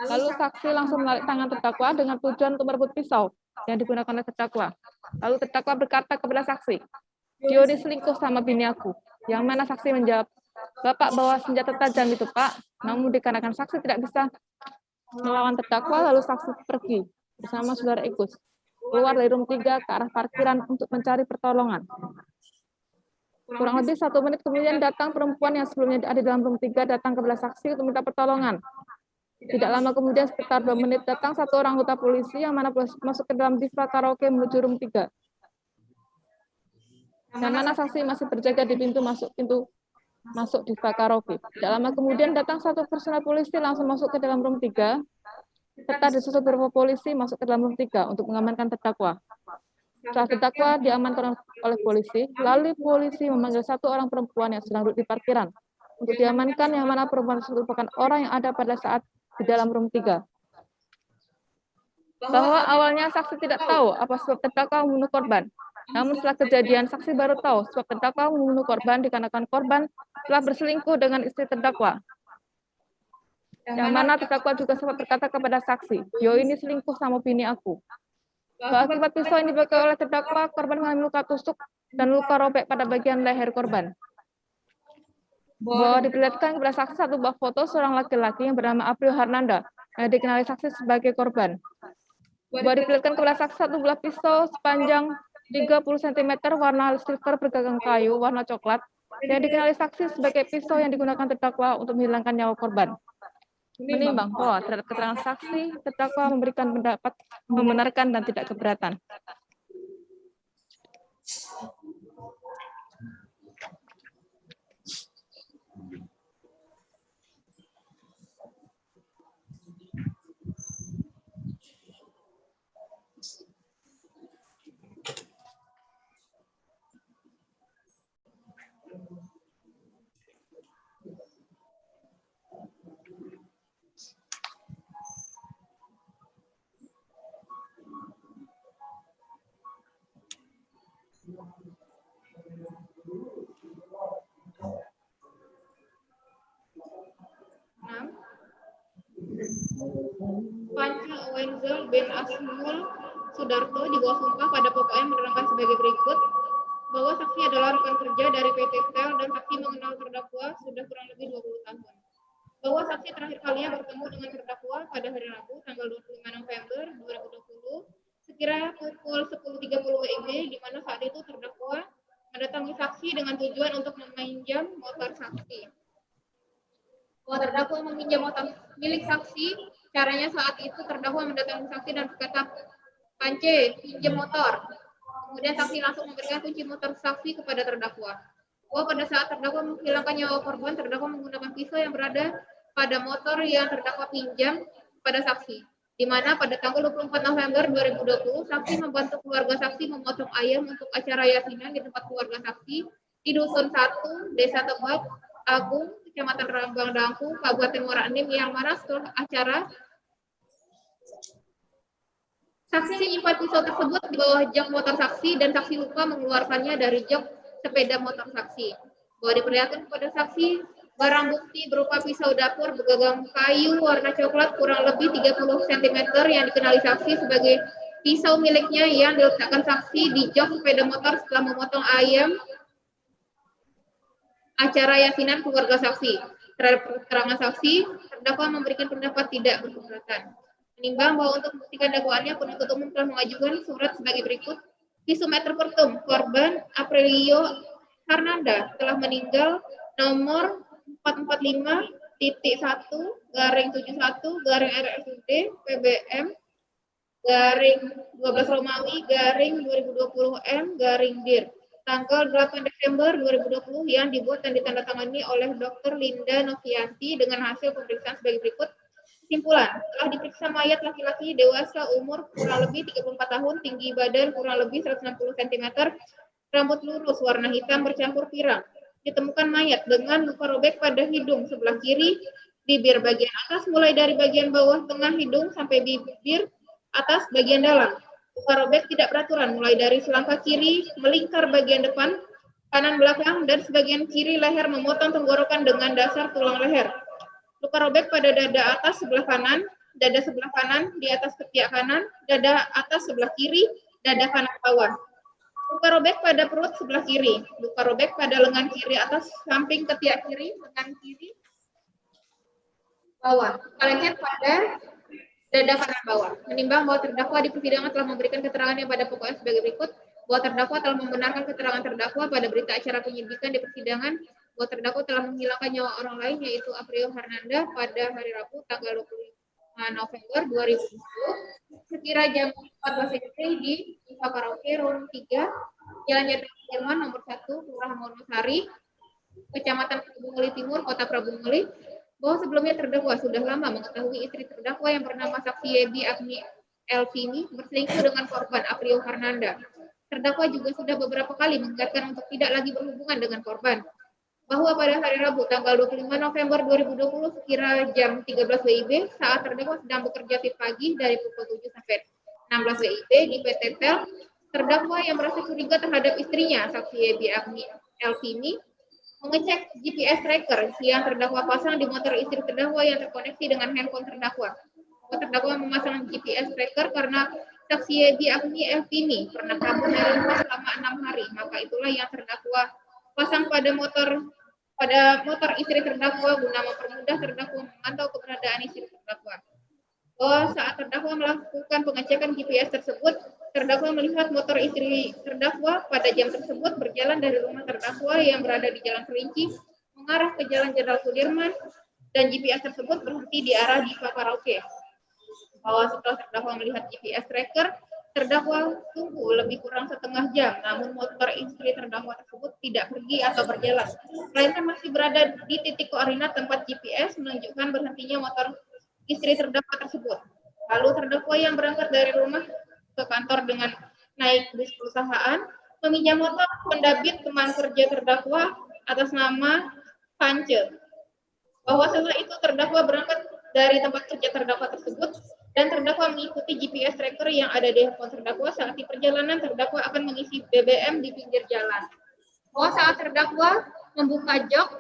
Lalu saksi langsung menarik tangan terdakwa dengan tujuan untuk merebut pisau yang digunakan oleh terdakwa. Lalu terdakwa berkata kepada saksi, Dio diselingkuh sama bini aku. Yang mana saksi menjawab, Bapak bawa senjata tajam itu, Pak. Namun dikarenakan saksi tidak bisa melawan terdakwa, lalu saksi pergi bersama Saudara Agus keluar dari room 3 ke arah parkiran untuk mencari pertolongan. Kurang lebih 1 menit kemudian datang perempuan yang sebelumnya ada di dalam room 3 datang kepada saksi untuk minta pertolongan. Tidak lama kemudian sekitar 2 menit datang satu orang anggota polisi yang mana masuk ke dalam Diva Karaoke menuju room 3. Dan mana saksi masih berjaga di pintu masuk Diva Karaoke. Tidak lama kemudian datang satu personel polisi langsung masuk ke dalam room 3 serta disusul beberapa polisi masuk ke dalam room 3 untuk mengamankan terdakwa. Setelah terdakwa diamankan oleh polisi, lalu polisi memanggil satu orang perempuan yang sedang duduk di parkiran untuk diamankan, yang mana perempuan tersebut merupakan orang yang ada pada saat di dalam room 3. Bahwa awalnya saksi tidak tahu apa sebab terdakwa membunuh korban. Namun setelah kejadian, saksi baru tahu sebab terdakwa membunuh korban dikarenakan korban telah berselingkuh dengan istri terdakwa. Yang mana terdakwa juga sempat berkata kepada saksi, "Yo, ini selingkuh sama bini aku." Bahwa akibat pisau yang dipakai oleh terdakwa, korban mengalami luka tusuk dan luka robek pada bagian leher korban. Bahwa diperlihatkan kepada saksi satu buah foto seorang laki-laki yang bernama April Harnanda, yang dikenali saksi sebagai korban. Bahwa diperlihatkan kepada saksi satu buah pisau sepanjang 30 cm warna silver bergagang kayu warna coklat, yang dikenali saksi sebagai pisau yang digunakan terdakwa untuk menghilangkan nyawa korban. Menimbang bahwa terhadap keterangan saksi, terdakwa memberikan pendapat membenarkan dan tidak keberatan. Panca Wenzel bin Asmul Sudarto di bawah sumpah pada pokoknya menerangkan sebagai berikut, bahwa saksi adalah rekan kerja dari PT Tel dan saksi mengenal terdakwa sudah kurang lebih 20 tahun. Bahwa saksi terakhir kalinya bertemu dengan terdakwa pada hari Rabu tanggal 25 November 2020 sekira pukul 10.30 WIB, di mana saat itu terdakwa mendatangi saksi dengan tujuan untuk meminjam motor saksi. Bahwa terdakwa meminjam motor milik saksi, caranya saat itu terdakwa mendatangi saksi dan berkata, "Pance, pinjam motor." Kemudian saksi langsung memberikan kunci motor saksi kepada terdakwa. Bahwa pada saat terdakwa menghilangkan nyawa korban, terdakwa menggunakan pisau yang berada pada motor yang terdakwa pinjam pada saksi. Di mana pada tanggal 24 November 2020, saksi membantu keluarga saksi memotong ayam untuk acara yasinan di tempat keluarga saksi di Dusun 1, Desa Tebak Agung, Kecamatan Rambang Dangku, Kabupaten Muara Enim, yang mana setelah acara saksi menyimpan pisau tersebut di bawah jok motor saksi dan saksi lupa mengeluarkannya dari jok sepeda motor saksi. Bahwa diperlihatkan kepada saksi barang bukti berupa pisau dapur bergagang kayu warna coklat kurang lebih 30 cm yang dikenali saksi sebagai pisau miliknya yang diletakkan saksi di jok sepeda motor setelah memotong ayam acara yasinan keluarga saksi. Terhadap keterangan saksi, terdakwa memberikan pendapat tidak berkeberatan. Menimbang bahwa untuk membuktikan dakwaannya, penuntut umum telah mengajukan surat sebagai berikut. Visum et repertum korban Aprilio Harnanda telah meninggal nomor 445.1/71/RSUD PBM /12 Romawi /2020M/DIR tanggal 8 Desember 2020 yang dibuat dan ditandatangani oleh Dr. Linda Novianti dengan hasil pemeriksaan sebagai berikut. Kesimpulan, telah diperiksa mayat laki-laki dewasa umur kurang lebih 34 tahun, tinggi badan kurang lebih 160 cm, rambut lurus warna hitam bercampur pirang. Ditemukan mayat dengan luka robek pada hidung sebelah kiri, bibir bagian atas mulai dari bagian bawah tengah hidung sampai bibir atas bagian dalam. Luka robek tidak beraturan mulai dari selangkah kiri melingkar bagian depan, kanan belakang, dan sebagian kiri leher memotong tenggorokan dengan dasar tulang leher. Luka robek pada dada atas sebelah kanan, dada sebelah kanan di atas ketiak kanan, dada atas sebelah kiri, dada kanan bawah. Luka robek pada perut sebelah kiri, luka robek pada lengan kiri atas samping ketiak kiri, lengan kiri bawah, luka leher pada dada kanan bawah. Menimbang bahwa terdakwa di persidangan telah memberikan keterangannya pada pokoknya sebagai berikut, bahwa terdakwa telah membenarkan keterangan terdakwa pada berita acara penyidikan di persidangan, bahwa terdakwa telah menghilangkan nyawa orang lain yaitu Aprilio Harnanda pada hari Rabu tanggal 25 November 2020 sekira jam 14 WIB di Iva Karaoke Room 3 Jalan Jenderal Sudirman nomor 1 Kelurahan Wonosari Kecamatan Prabumuli Timur Kota Prabumuli, bahwa sebelumnya terdakwa sudah lama mengetahui istri terdakwa yang bernama Saksi Yebi Agni Elvini berselingkuh dengan korban Aprilio Harnanda. Terdakwa juga sudah beberapa kali mengingatkan untuk tidak lagi berhubungan dengan korban. bahwa pada hari Rabu tanggal 25 November 2020 sekira jam 13 WIB saat terdakwa sedang bekerja shift pagi dari pukul 7 sampai 16 WIB di PT Tel, terdakwa yang merasa curiga terhadap istrinya, saksi Yebi Agni Elvini, mengecek GPS tracker yang terdakwa pasang di motor istri terdakwa yang terkoneksi dengan handphone terdakwa. Terdakwa memasang GPS tracker karena saksi Yebi Agni Elvini pernah kabur dari rumah selama 6 hari, maka itulah yang terdakwa pasang pada motor istri terdakwa guna mempermudah terdakwa memantau keberadaan istri terdakwa. Bahwa saat terdakwa melakukan pengecekan GPS tersebut, terdakwa melihat motor istri terdakwa pada jam tersebut berjalan dari rumah terdakwa yang berada di Jalan Kerinci mengarah ke Jalan Jenderal Sudirman dan GPS tersebut berhenti di arah Diva Karaoke. Bahwa setelah terdakwa melihat GPS tracker, terdakwa tunggu lebih kurang setengah jam, namun motor istri terdakwa tersebut tidak pergi atau berjalan, melainkan masih berada di titik koordinat tempat GPS menunjukkan berhentinya motor istri terdakwa tersebut. Lalu terdakwa yang berangkat dari rumah ke kantor dengan naik bus perusahaan, meminjam motor Honda Beat teman kerja terdakwa atas nama Pance. Bahwa setelah itu terdakwa berangkat dari tempat kerja terdakwa tersebut dan terdakwa mengikuti GPS tracker yang ada di handphone terdakwa. Saat di perjalanan terdakwa akan mengisi BBM di pinggir jalan. Bahwa saat terdakwa membuka jok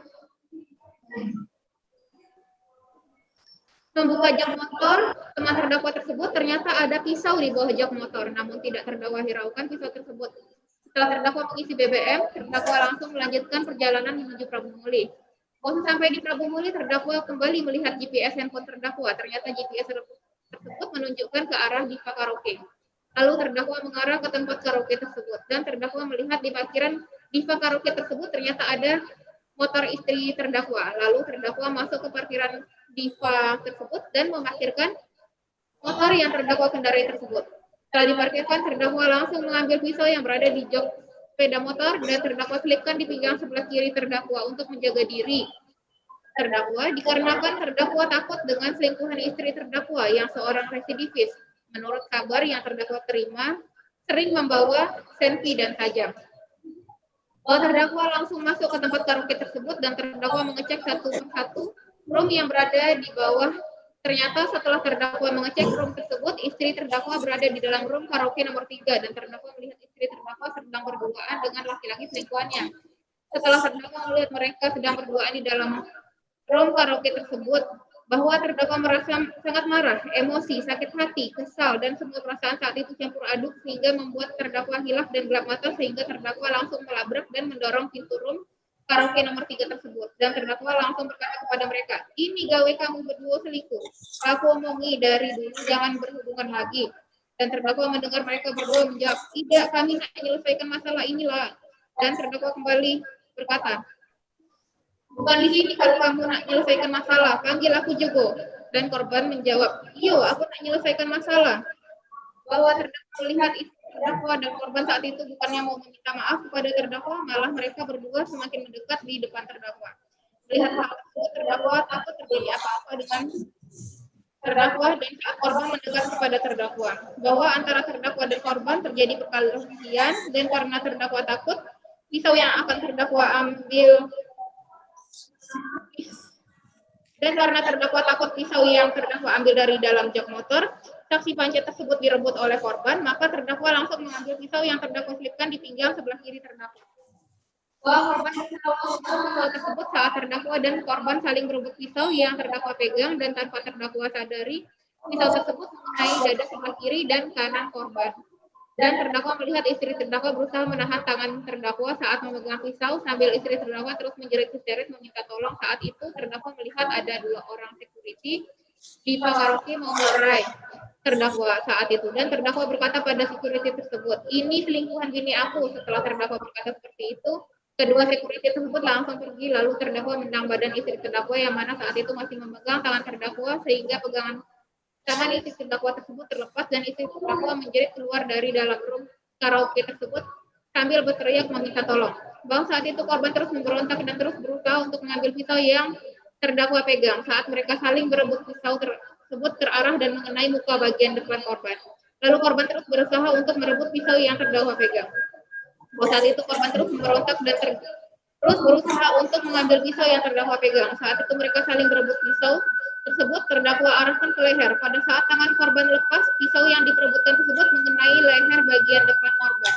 motor teman terdakwa tersebut, ternyata ada pisau di bawah jok motor, namun tidak terdakwa hiraukan pisau tersebut. Setelah terdakwa mengisi BBM, terdakwa langsung melanjutkan perjalanan menuju Prabu Muli. Sampai di Prabu Muli, terdakwa kembali melihat GPS handphone terdakwa. Ternyata GPS tersebut menunjukkan ke arah Diva Karaoke. Lalu terdakwa mengarah ke tempat karaoke tersebut dan terdakwa melihat di parkiran Diva Karaoke tersebut ternyata ada motor istri terdakwa. Lalu terdakwa masuk ke parkiran Diva tersebut dan memarkirkan motor yang terdakwa kendarai tersebut. Setelah diparkirkan, terdakwa langsung mengambil pisau yang berada di jok sepeda motor dan terdakwa selipkan di pinggang sebelah kiri terdakwa untuk menjaga diri terdakwa dikarenakan terdakwa takut dengan selingkuhan istri terdakwa yang seorang residivis. Menurut kabar yang terdakwa terima, sering membawa senpi dan tajam. Terdakwa langsung masuk ke tempat karaoke tersebut dan terdakwa mengecek satu persatu room yang berada di bawah. Ternyata setelah terdakwa mengecek room tersebut, istri terdakwa berada di dalam room karaoke nomor 3 dan terdakwa melihat istri terdakwa sedang berduaan dengan laki-laki selingkuhannya. Setelah terdakwa melihat mereka sedang berduaan di dalam room karaoke tersebut, bahwa terdakwa merasa sangat marah, emosi, sakit hati, kesal, dan semua perasaan saat itu campur aduk sehingga membuat terdakwa hilaf dan gelap mata sehingga terdakwa langsung melabrak dan mendorong pintu room karaoke nomor 3 tersebut. Dan terdakwa langsung berkata kepada mereka, "Ini gawe kamu berdua selingkuh. Aku omongi dari dulu jangan berhubungan lagi." Dan terdakwa mendengar mereka berdua menjawab, "Tidak, kami nak menyelesaikan masalah inilah." Dan terdakwa kembali berkata, "Bukan di sini kalau kamu nak menyelesaikan masalah, panggil aku juga." Dan korban menjawab, "Iyo, aku nak menyelesaikan masalah." Bahwa terdakwa melihat istri terdakwa dan korban saat itu bukannya mau meminta maaf kepada terdakwa, malah mereka berdua semakin mendekat di depan terdakwa. Melihat hal tersebut, terdakwa takut terjadi apa-apa dengan terdakwa dan saat korban mendekat kepada terdakwa. Bahwa antara terdakwa dan korban terjadi perkelahian dan karena terdakwa takut, pisau yang akan terdakwa ambil dari dalam jok motor, saksi pancet tersebut direbut oleh korban, maka terdakwa langsung mengambil pisau yang terdakwa selipkan di pinggang sebelah kiri terdakwa. Bahwa korban pisau tersebut saat terdakwa dan korban saling berebut pisau yang terdakwa pegang dan tanpa terdakwa sadari, pisau tersebut mengenai dada sebelah kiri dan kanan korban. Dan terdakwa melihat istri terdakwa berusaha menahan tangan terdakwa saat memegang pisau sambil istri terdakwa terus menjerit-jerit meminta tolong. Saat itu terdakwa melihat ada 2 orang security di karaoke mau melerai terdakwa saat itu. Dan terdakwa berkata pada security tersebut, "Ini selingkuhan bini aku." Setelah terdakwa berkata seperti itu, kedua security tersebut langsung pergi. Lalu terdakwa menendang badan istri terdakwa yang mana saat itu masih memegang tangan terdakwa sehingga pegangan tangan istri terdakwa tersebut terlepas dan istri terdakwa menjerit keluar dari dalam room karaoke tersebut sambil berteriak meminta tolong. Bahwa saat itu korban terus memberontak dan terus berusaha untuk mengambil pisau yang terdakwa pegang. Saat mereka saling berebut, pisau tersebut terarah dan mengenai muka bagian depan korban. Lalu korban terus berusaha untuk merebut pisau yang terdakwa pegang. Bahwa saat itu korban terus memberontak dan terus berusaha untuk mengambil pisau yang terdakwa pegang. Saat itu mereka saling berebut pisau tersebut, terdakwa arahkan ke leher. Pada saat tangan korban lepas, pisau yang diperebutkan tersebut mengenai leher bagian depan korban,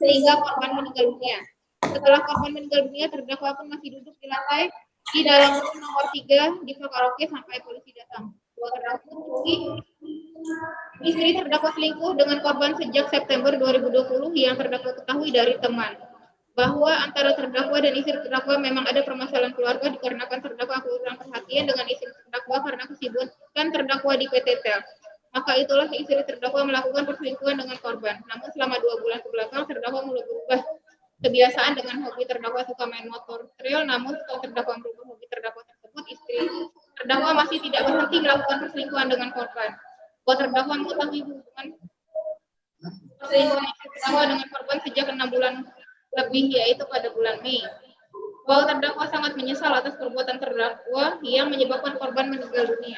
sehingga korban meninggal dunia. Setelah korban meninggal dunia, terdakwa pun masih duduk di lantai di dalam room nomor 3 di karaoke sampai polisi datang. Bahwa terdakwa istri terdakwa selingkuh dengan korban sejak September 2020 yang terdakwa ketahui dari teman. Bahwa antara terdakwa dan istri terdakwa memang ada permasalahan keluarga dikarenakan terdakwa kurang perhatian dengan istri terdakwa karena kesibukan terdakwa di PT TEL. Maka itulah istri terdakwa melakukan perselingkuhan dengan korban. Namun selama 2 bulan kebelakang terdakwa mulai berubah kebiasaan dengan hobi terdakwa suka main motor trail. Namun setelah terdakwa merubah hobi terdakwa tersebut, istri terdakwa masih tidak berhenti melakukan perselingkuhan dengan korban. Bahwa terdakwa mengetahui hubungan perselingkuhan istri terdakwa dengan korban sejak 6 bulan lebih, yaitu pada bulan Mei. Bahwa terdakwa sangat menyesal atas perbuatan terdakwa yang menyebabkan korban meninggal dunia.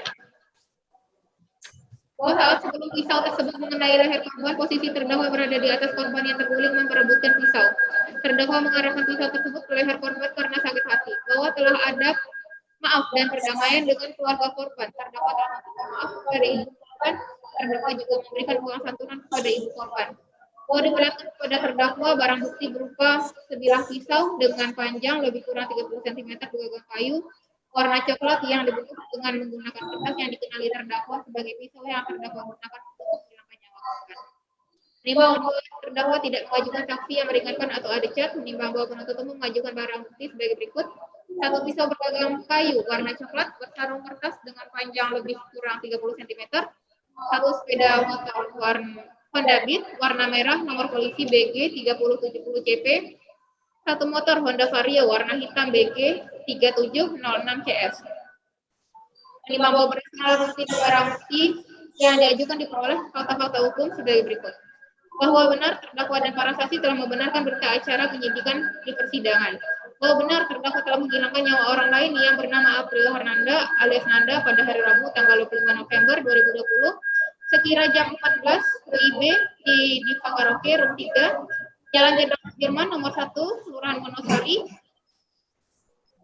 Bahwa saat sebelum pisau tersebut mengenai leher korban, posisi terdakwa berada di atas korban yang terguling memperebutkan pisau. Terdakwa mengarahkan pisau tersebut ke leher korban karena sakit hati. Bahwa telah ada maaf dan perdamaian dengan keluarga korban. Terdakwa telah meminta maaf kepada ibu korban. Terdakwa juga memberikan uang santunan kepada ibu korban. Bahwa diberikan kepada terdakwa barang bukti berupa sebilah pisau dengan panjang lebih kurang 30 cm bergagang kayu warna coklat yang dibungkus dengan menggunakan kertas yang dikenali terdakwa sebagai pisau yang terdakwa gunakan untuk menghilangkan nyawa korban. Menimbang bahwa terdakwa tidak mengajukan saksi yang meringankan atau ada cat, menimbang bahwa penuntut umum mengajukan barang bukti sebagai berikut: 1 pisau bergagang kayu warna coklat bersarung kertas dengan panjang lebih kurang 30 cm, 1 sepeda motor Honda Beat warna merah nomor polisi BG 3070 CP, 1 motor Honda Vario warna hitam BG 3706 CS. Menimbang bahwa berdasarkan barang bukti yang diajukan diperoleh fakta-fakta hukum sebagai berikut: bahwa benar terdakwa dan para saksi telah membenarkan berita acara penyidikan di persidangan. Bahwa benar terdakwa telah menghilangkan nyawa orang lain yang bernama April Hernanda alias Nanda pada hari Rabu tanggal 25 November 2020 sekira jam 14 WIB di Diva Karaoke Room 3, Jalan Jenderal Sudirman nomor 1, Kelurahan Wonosari,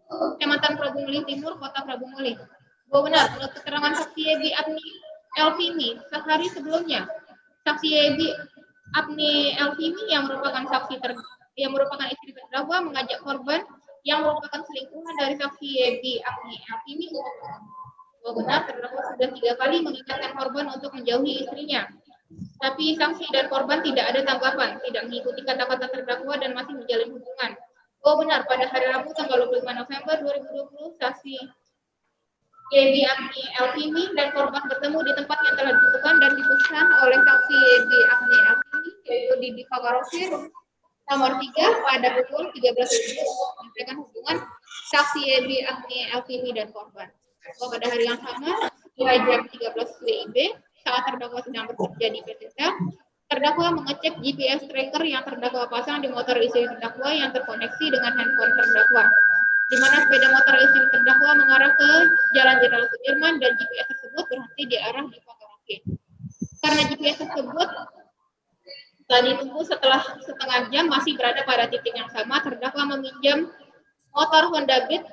Kecamatan Prabu Mulih Timur, Kota Prabu Mulih. Bahwa benar menurut keterangan saksi Yebi Apni Elvini sehari sebelumnya, saksi Yebi Apni Elvini yang merupakan istri terdakwa mengajak korban yang merupakan selingkuhan dari saksi Yebi Apni Elvini untuk bahwa benar terdakwa sudah 3 kali mengingatkan korban untuk menjauhi istrinya. Tapi saksi dan korban tidak ada tanggapan, tidak mengikuti kata-kata terdakwa dan masih menjalin hubungan. Bahwa benar pada hari Rabu tanggal 25 November 2020 saksi Yebi Apni Elvini dan korban bertemu di tempat yang telah ditentukan dan dipesan oleh saksi Yebi Apni Elvini yaitu di Diva Karaoke nomor 3 pada pukul 13.00 untuk menyampaikan hubungan saksi Yebi Apni Elvini dan korban. Bahwa pada hari yang sama, sekitar jam 13 WIB, saat terdakwa sedang bekerja di PT TEL, terdakwa mengecek GPS tracker yang terdakwa pasang di motor istri terdakwa yang terkoneksi dengan handphone terdakwa, di mana sepeda motor istri terdakwa mengarah ke Jalan Jenderal Sudirman dan GPS tersebut berhenti di arah Diva Karaoke. Karena GPS tersebut setelah ditunggu setelah setengah jam masih berada pada titik yang sama, terdakwa meminjam motor Honda Beat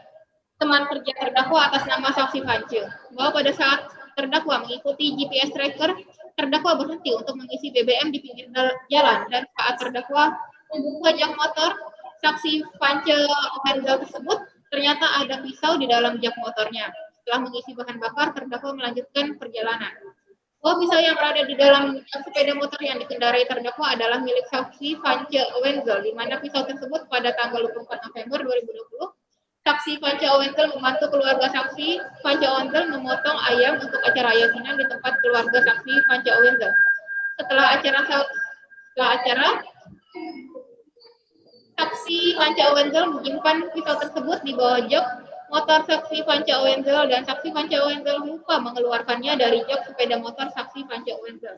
teman kerja terdakwa atas nama saksi Pance. Bahwa pada saat terdakwa mengikuti GPS tracker, terdakwa berhenti untuk mengisi BBM di pinggir jalan dan saat terdakwa membuka jak motor saksi Pance Omenzel tersebut, ternyata ada pisau di dalam jak motornya. Setelah mengisi bahan bakar, terdakwa melanjutkan perjalanan. Bahwa pisau yang berada di dalam sepeda motor yang dikendarai terdakwa adalah milik saksi Pance Omenzel, di mana pisau tersebut pada tanggal 24 November 2020 saksi Pance Owenzel membantu keluarga saksi Pance Owenzel memotong ayam untuk acara yasinan di tempat keluarga saksi Pance Owenzel. Setelah acara, saksi Pance Owenzel menyimpan pisau tersebut di bawah jok motor saksi Pance Owenzel dan saksi Pance Owenzel lupa mengeluarkannya dari jok sepeda motor saksi Pance Owenzel.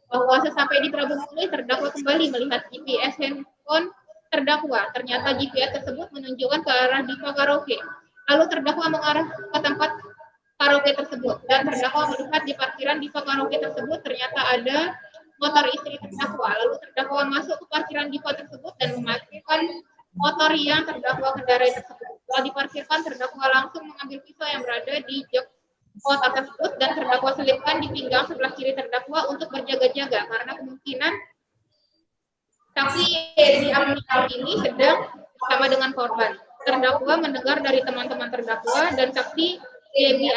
Bahwa sesampai di Prabu Mulih, terdakwa kembali melihat GPS handphone terdakwa. Ternyata GPS tersebut menunjukkan ke arah Diva Karaoke. Lalu terdakwa mengarah ke tempat karaoke tersebut dan terdakwa melihat di parkiran Diva Karaoke tersebut ternyata ada motor istri terdakwa. Lalu terdakwa masuk ke parkiran Diva tersebut dan memastikan motor yang terdakwa kendarai tersebut. Setelah diparkirkan, terdakwa langsung mengambil pisau yang berada di jok motor tersebut dan terdakwa selipkan di pinggang sebelah kiri terdakwa untuk berjaga-jaga karena kemungkinan saksi di ini sedang bersama dengan korban. Terdakwa mendengar dari teman-teman terdakwa dan saksi Yebi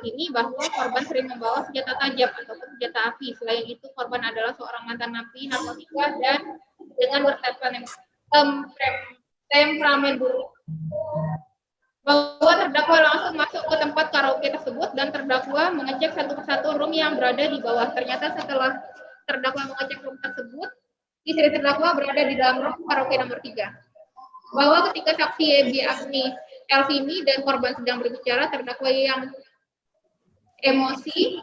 ini bahwa korban sering membawa senjata tajam ataupun senjata api. Selain itu, korban adalah seorang mantan napi narkotika dan dengan temperamen buruk. Bahwa terdakwa langsung masuk ke tempat karaoke tersebut dan terdakwa mengecek satu persatu room yang berada di bawah. Ternyata setelah terdakwa mengecek room tersebut, istri terdakwa berada di dalam room karaoke nomor 3. Bahwa ketika saksi Yebi Elvini dan korban sedang berbicara, terdakwa yang emosi,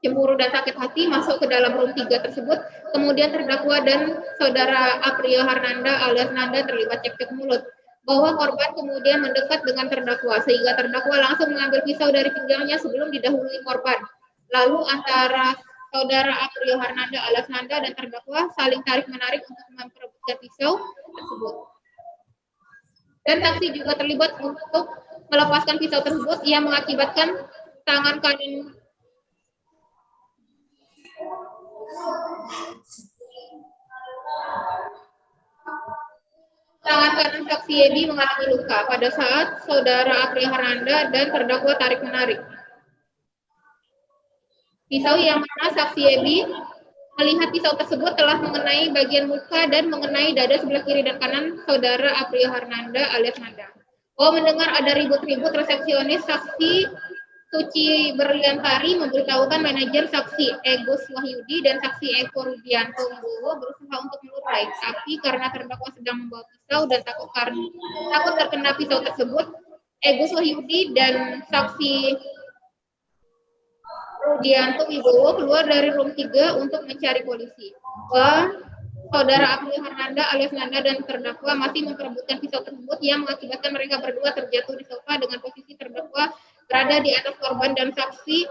cemburu dan sakit hati masuk ke dalam room 3 tersebut. Kemudian terdakwa dan saudara Aprio Harnanda alias Nanda terlibat cekcok mulut. Bahwa korban kemudian mendekat dengan terdakwa sehingga terdakwa langsung mengambil pisau dari pinggangnya sebelum didahului korban. Lalu antara saudara Aprio Harnanda alias Nanda dan terdakwa saling tarik-menarik untuk memperebutkan pisau tersebut. Dan saksi juga terlibat untuk melepaskan pisau tersebut yang mengakibatkan tangan kanan saksi Yebi mengalami luka pada saat saudara Aprio Harnanda dan terdakwa tarik-menarik. Pisau yang mana saksi Yebi melihat pisau tersebut telah mengenai bagian muka dan mengenai dada sebelah kiri dan kanan saudara Aprio Harnanda alias Nanda. Mendengar ada ribut-ribut resepsionis, saksi Suci Berliantari memberitahukan manajer saksi Agus Wahyudi dan saksi Eko Rudianto Wibowo berusaha untuk melukai, tapi karena terdakwa sedang membawa pisau dan takut terkena pisau tersebut, Agus Wahyudi dan saksi Rudianto Wibowo keluar dari room 3 untuk mencari polisi. Saudara Aprio Harnanda alias Nanda dan terdakwa masih memperebutkan pisau tersebut yang mengakibatkan mereka berdua terjatuh di sofa dengan posisi terdakwa berada di atas korban dan saksi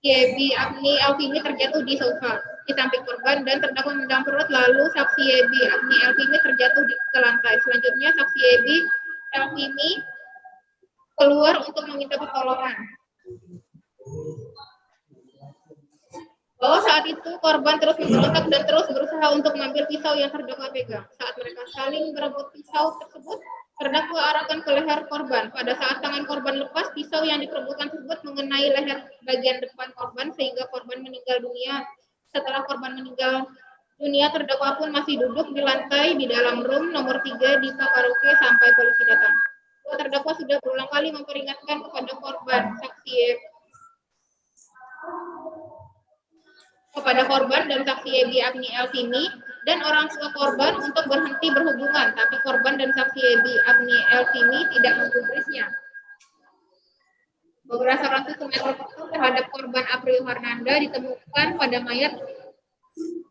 Yebi Elvini terjatuh di sofa di samping korban dan terdakwa memegang perut, lalu saksi Yebi Elvini terjatuh ke lantai. Selanjutnya saksi Yebi Elvini keluar untuk meminta pertolongan. Bahwa saat itu korban terus memberontak dan terus berusaha untuk mengambil pisau yang terdakwa pegang. Saat mereka saling berebut pisau tersebut, terdakwa arahkan ke leher korban. Pada saat tangan korban lepas, pisau yang diperebutkan tersebut mengenai leher bagian depan korban sehingga korban meninggal dunia. Setelah korban meninggal dunia, terdakwa pun masih duduk di lantai di dalam room nomor 3 di karaoke sampai polisi datang. Terdakwa sudah berulang kali memperingatkan kepada korban dan saksi Yebi Elvini dan orang tua korban untuk berhenti berhubungan, tapi korban dan saksi Yebi Elvini tidak menggubrisnya. Berdasarkan visum et repertum terhadap korban Aprio Harnanda ditemukan pada mayat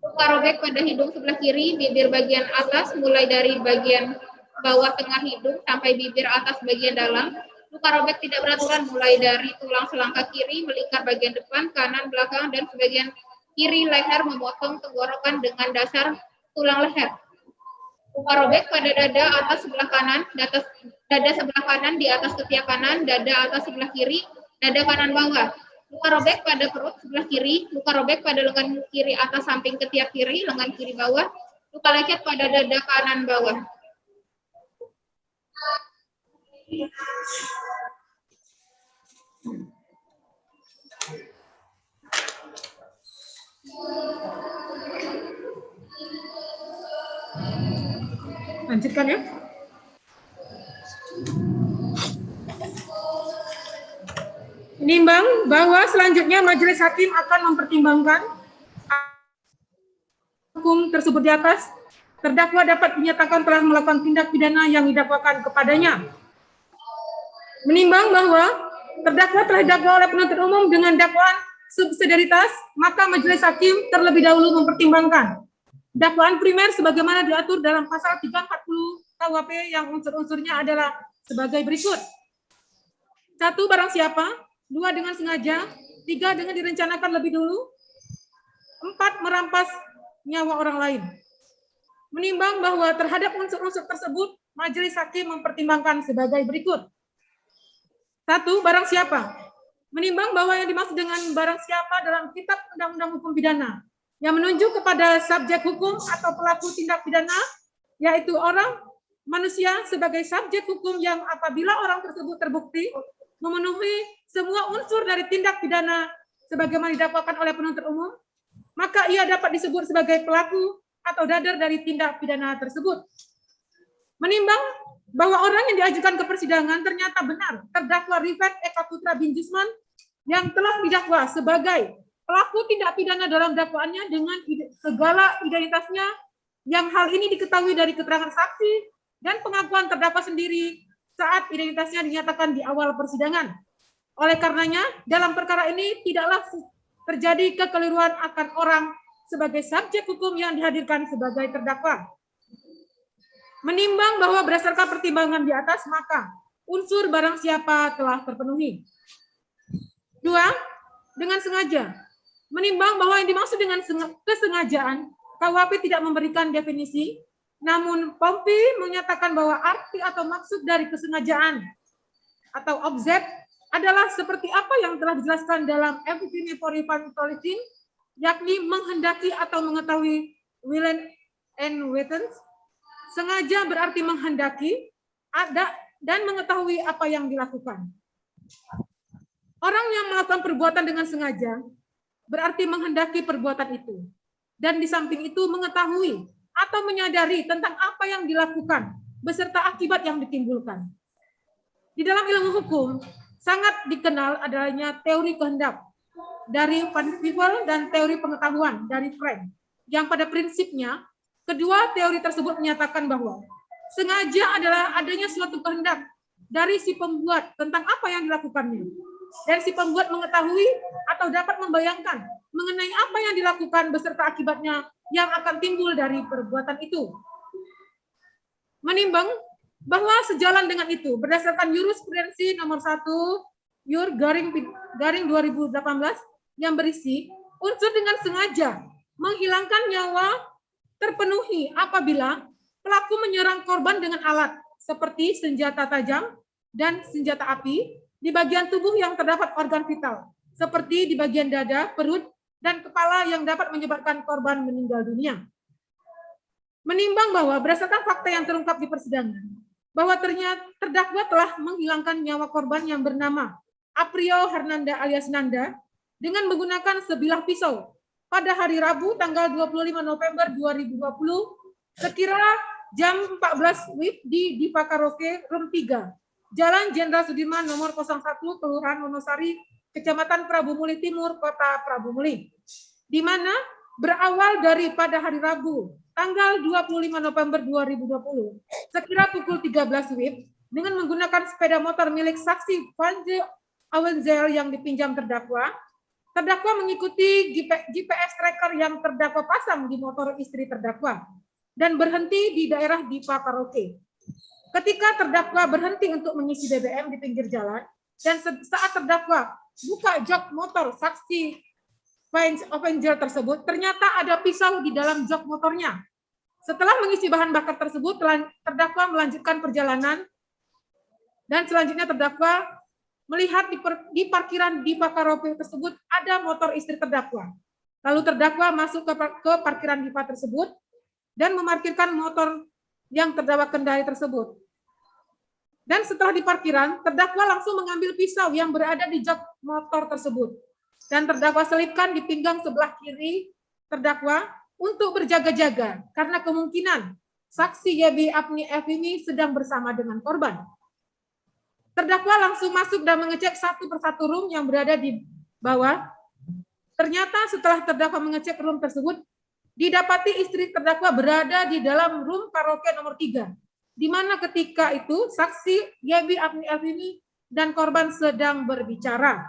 luka robek pada hidung sebelah kiri, bibir bagian atas mulai dari bagian bawah tengah hidung sampai bibir atas bagian dalam. Luka robek tidak beraturan mulai dari tulang selangkah kiri melingkar bagian depan, kanan, belakang, dan sebagian kiri leher memotong tenggorokan dengan dasar tulang leher. Luka robek pada dada atas sebelah kanan, dada sebelah kanan di atas ketiak kanan, dada atas sebelah kiri, dada kanan bawah. Luka robek pada perut sebelah kiri, luka robek pada lengan kiri atas samping ketiak kiri, lengan kiri bawah, luka lecet pada dada kanan bawah. Lanjutkan ya. Menimbang bahwa selanjutnya majelis hakim akan mempertimbangkan hukum tersebut di atas, terdakwa dapat dinyatakan telah melakukan tindak pidana yang didakwakan kepadanya. Menimbang bahwa terdakwa telah didakwa oleh penuntut umum dengan dakwaan subsidiaritas, maka majelis hakim terlebih dahulu mempertimbangkan dakwaan primer sebagaimana diatur dalam pasal 340 KUHP yang unsur-unsurnya adalah sebagai berikut. 1. Barang siapa. 2. Dengan sengaja. 3. Dengan direncanakan lebih dulu. 4. Merampas nyawa orang lain. Menimbang bahwa terhadap unsur-unsur tersebut, majelis hakim mempertimbangkan sebagai berikut. 1. Barang siapa. Menimbang bahwa yang dimaksud dengan barang siapa dalam kitab Undang-Undang Hukum Pidana yang menunjuk kepada subjek hukum atau pelaku tindak pidana, yaitu orang, manusia sebagai subjek hukum yang apabila orang tersebut terbukti memenuhi semua unsur dari tindak pidana sebagaimana didakwakan oleh penuntut umum, maka ia dapat disebut sebagai pelaku atau dader dari tindak pidana tersebut. Menimbang bahwa orang yang diajukan ke persidangan ternyata benar terdakwa Rifat Eka Putra bin Jusman yang telah didakwa sebagai pelaku tindak pidana dalam dakwaannya dengan segala identitasnya, yang hal ini diketahui dari keterangan saksi dan pengakuan terdakwa sendiri saat identitasnya dinyatakan di awal persidangan. Oleh karenanya, dalam perkara ini tidaklah terjadi kekeliruan akan orang sebagai subjek hukum yang dihadirkan sebagai terdakwa. Menimbang bahwa berdasarkan pertimbangan di atas, maka unsur barang siapa telah terpenuhi. 2. Dengan sengaja. Menimbang bahwa yang dimaksud dengan kesengajaan, KUHP tidak memberikan definisi, namun Pompi menyatakan bahwa arti atau maksud dari kesengajaan atau objek adalah seperti apa yang telah dijelaskan dalam FPP Polri Policing, yakni menghendaki atau mengetahui will and waiting. Sengaja berarti menghendaki ada dan mengetahui apa yang dilakukan. Orang yang melakukan perbuatan dengan sengaja berarti menghendaki perbuatan itu, dan di samping itu mengetahui atau menyadari tentang apa yang dilakukan beserta akibat yang ditimbulkan. Di dalam ilmu hukum sangat dikenal adanya teori kehendak dari Van Peebles dan teori pengetahuan dari Frank, yang pada prinsipnya kedua teori tersebut menyatakan bahwa sengaja adalah adanya suatu kehendak dari si pembuat tentang apa yang dilakukannya, dan si pembuat mengetahui atau dapat membayangkan mengenai apa yang dilakukan beserta akibatnya yang akan timbul dari perbuatan itu. Menimbang bahwa sejalan dengan itu, berdasarkan jurisprudensi nomor 1 Jur garing 2018 yang berisi unsur dengan sengaja menghilangkan nyawa terpenuhi apabila pelaku menyerang korban dengan alat seperti senjata tajam dan senjata api di bagian tubuh yang terdapat organ vital seperti di bagian dada, perut, dan kepala yang dapat menyebabkan korban meninggal dunia. Menimbang bahwa berdasarkan fakta yang terungkap di persidangan, bahwa ternyata terdakwa telah menghilangkan nyawa korban yang bernama Aprio Hernanda alias Nanda dengan menggunakan sebilah pisau pada hari Rabu tanggal 25 November 2020 sekira jam 14 WIB di Dipa Karaoke Room 3, Jalan Jenderal Sudirman nomor 01, Kelurahan Wonosari, Kecamatan Prabu Muli Timur, Kota Prabu Muli, di mana berawal dari pada hari Rabu tanggal 25 November 2020 sekira pukul 13 WIB dengan menggunakan sepeda motor milik saksi Vanje Awenzel yang dipinjam terdakwa. Terdakwa mengikuti GPS tracker yang terdakwa pasang di motor istri terdakwa dan berhenti di daerah Dipa Karaoke. Ketika terdakwa berhenti untuk mengisi BBM di pinggir jalan dan saat terdakwa buka jok motor saksi Avenger tersebut, ternyata ada pisau di dalam jok motornya. Setelah mengisi bahan bakar tersebut, terdakwa melanjutkan perjalanan dan selanjutnya terdakwa melihat di parkiran di Karaoke tersebut ada motor istri terdakwa. Lalu terdakwa masuk ke parkiran Dipa tersebut dan memarkirkan motor yang terdakwa kendari tersebut. Dan setelah di parkiran, terdakwa langsung mengambil pisau yang berada di jok motor tersebut. Dan terdakwa selipkan di pinggang sebelah kiri terdakwa untuk berjaga-jaga karena kemungkinan saksi YB Apni F ini sedang bersama dengan korban. Terdakwa langsung masuk dan mengecek satu persatu room yang berada di bawah. Ternyata setelah terdakwa mengecek room tersebut, didapati istri terdakwa berada di dalam room karaoke nomor 3, di mana ketika itu saksi YB Apni F ini dan korban sedang berbicara.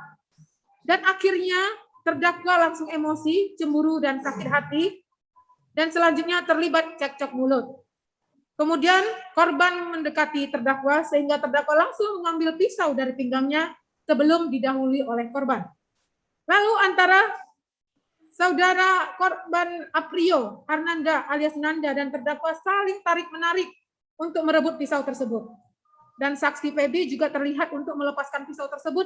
Dan akhirnya terdakwa langsung emosi, cemburu, dan sakit hati, dan selanjutnya terlibat cekcok mulut. Kemudian korban mendekati terdakwa sehingga terdakwa langsung mengambil pisau dari pinggangnya sebelum didahului oleh korban. Lalu antara Saudara korban Aprio Hernanda alias Nanda dan terdakwa saling tarik-menarik untuk merebut pisau tersebut. Dan saksi PB juga terlihat untuk melepaskan pisau tersebut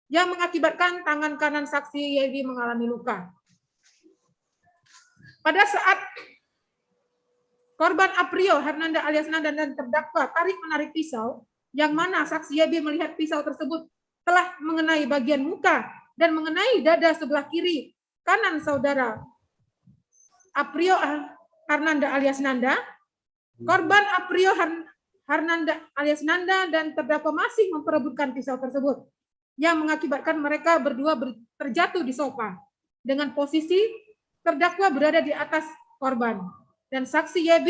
yang mengakibatkan tangan kanan saksi YB mengalami luka. Pada saat korban Aprio Hernanda alias Nanda dan terdakwa tarik-menarik pisau, yang mana saksi YB melihat pisau tersebut telah mengenai bagian muka dan mengenai dada sebelah kiri kanan saudara Aprio Hernanda alias Nanda, korban Aprio Hernanda alias Nanda dan terdakwa masih memperebutkan pisau tersebut, yang mengakibatkan mereka berdua terjatuh di sofa dengan posisi terdakwa berada di atas korban dan saksi YB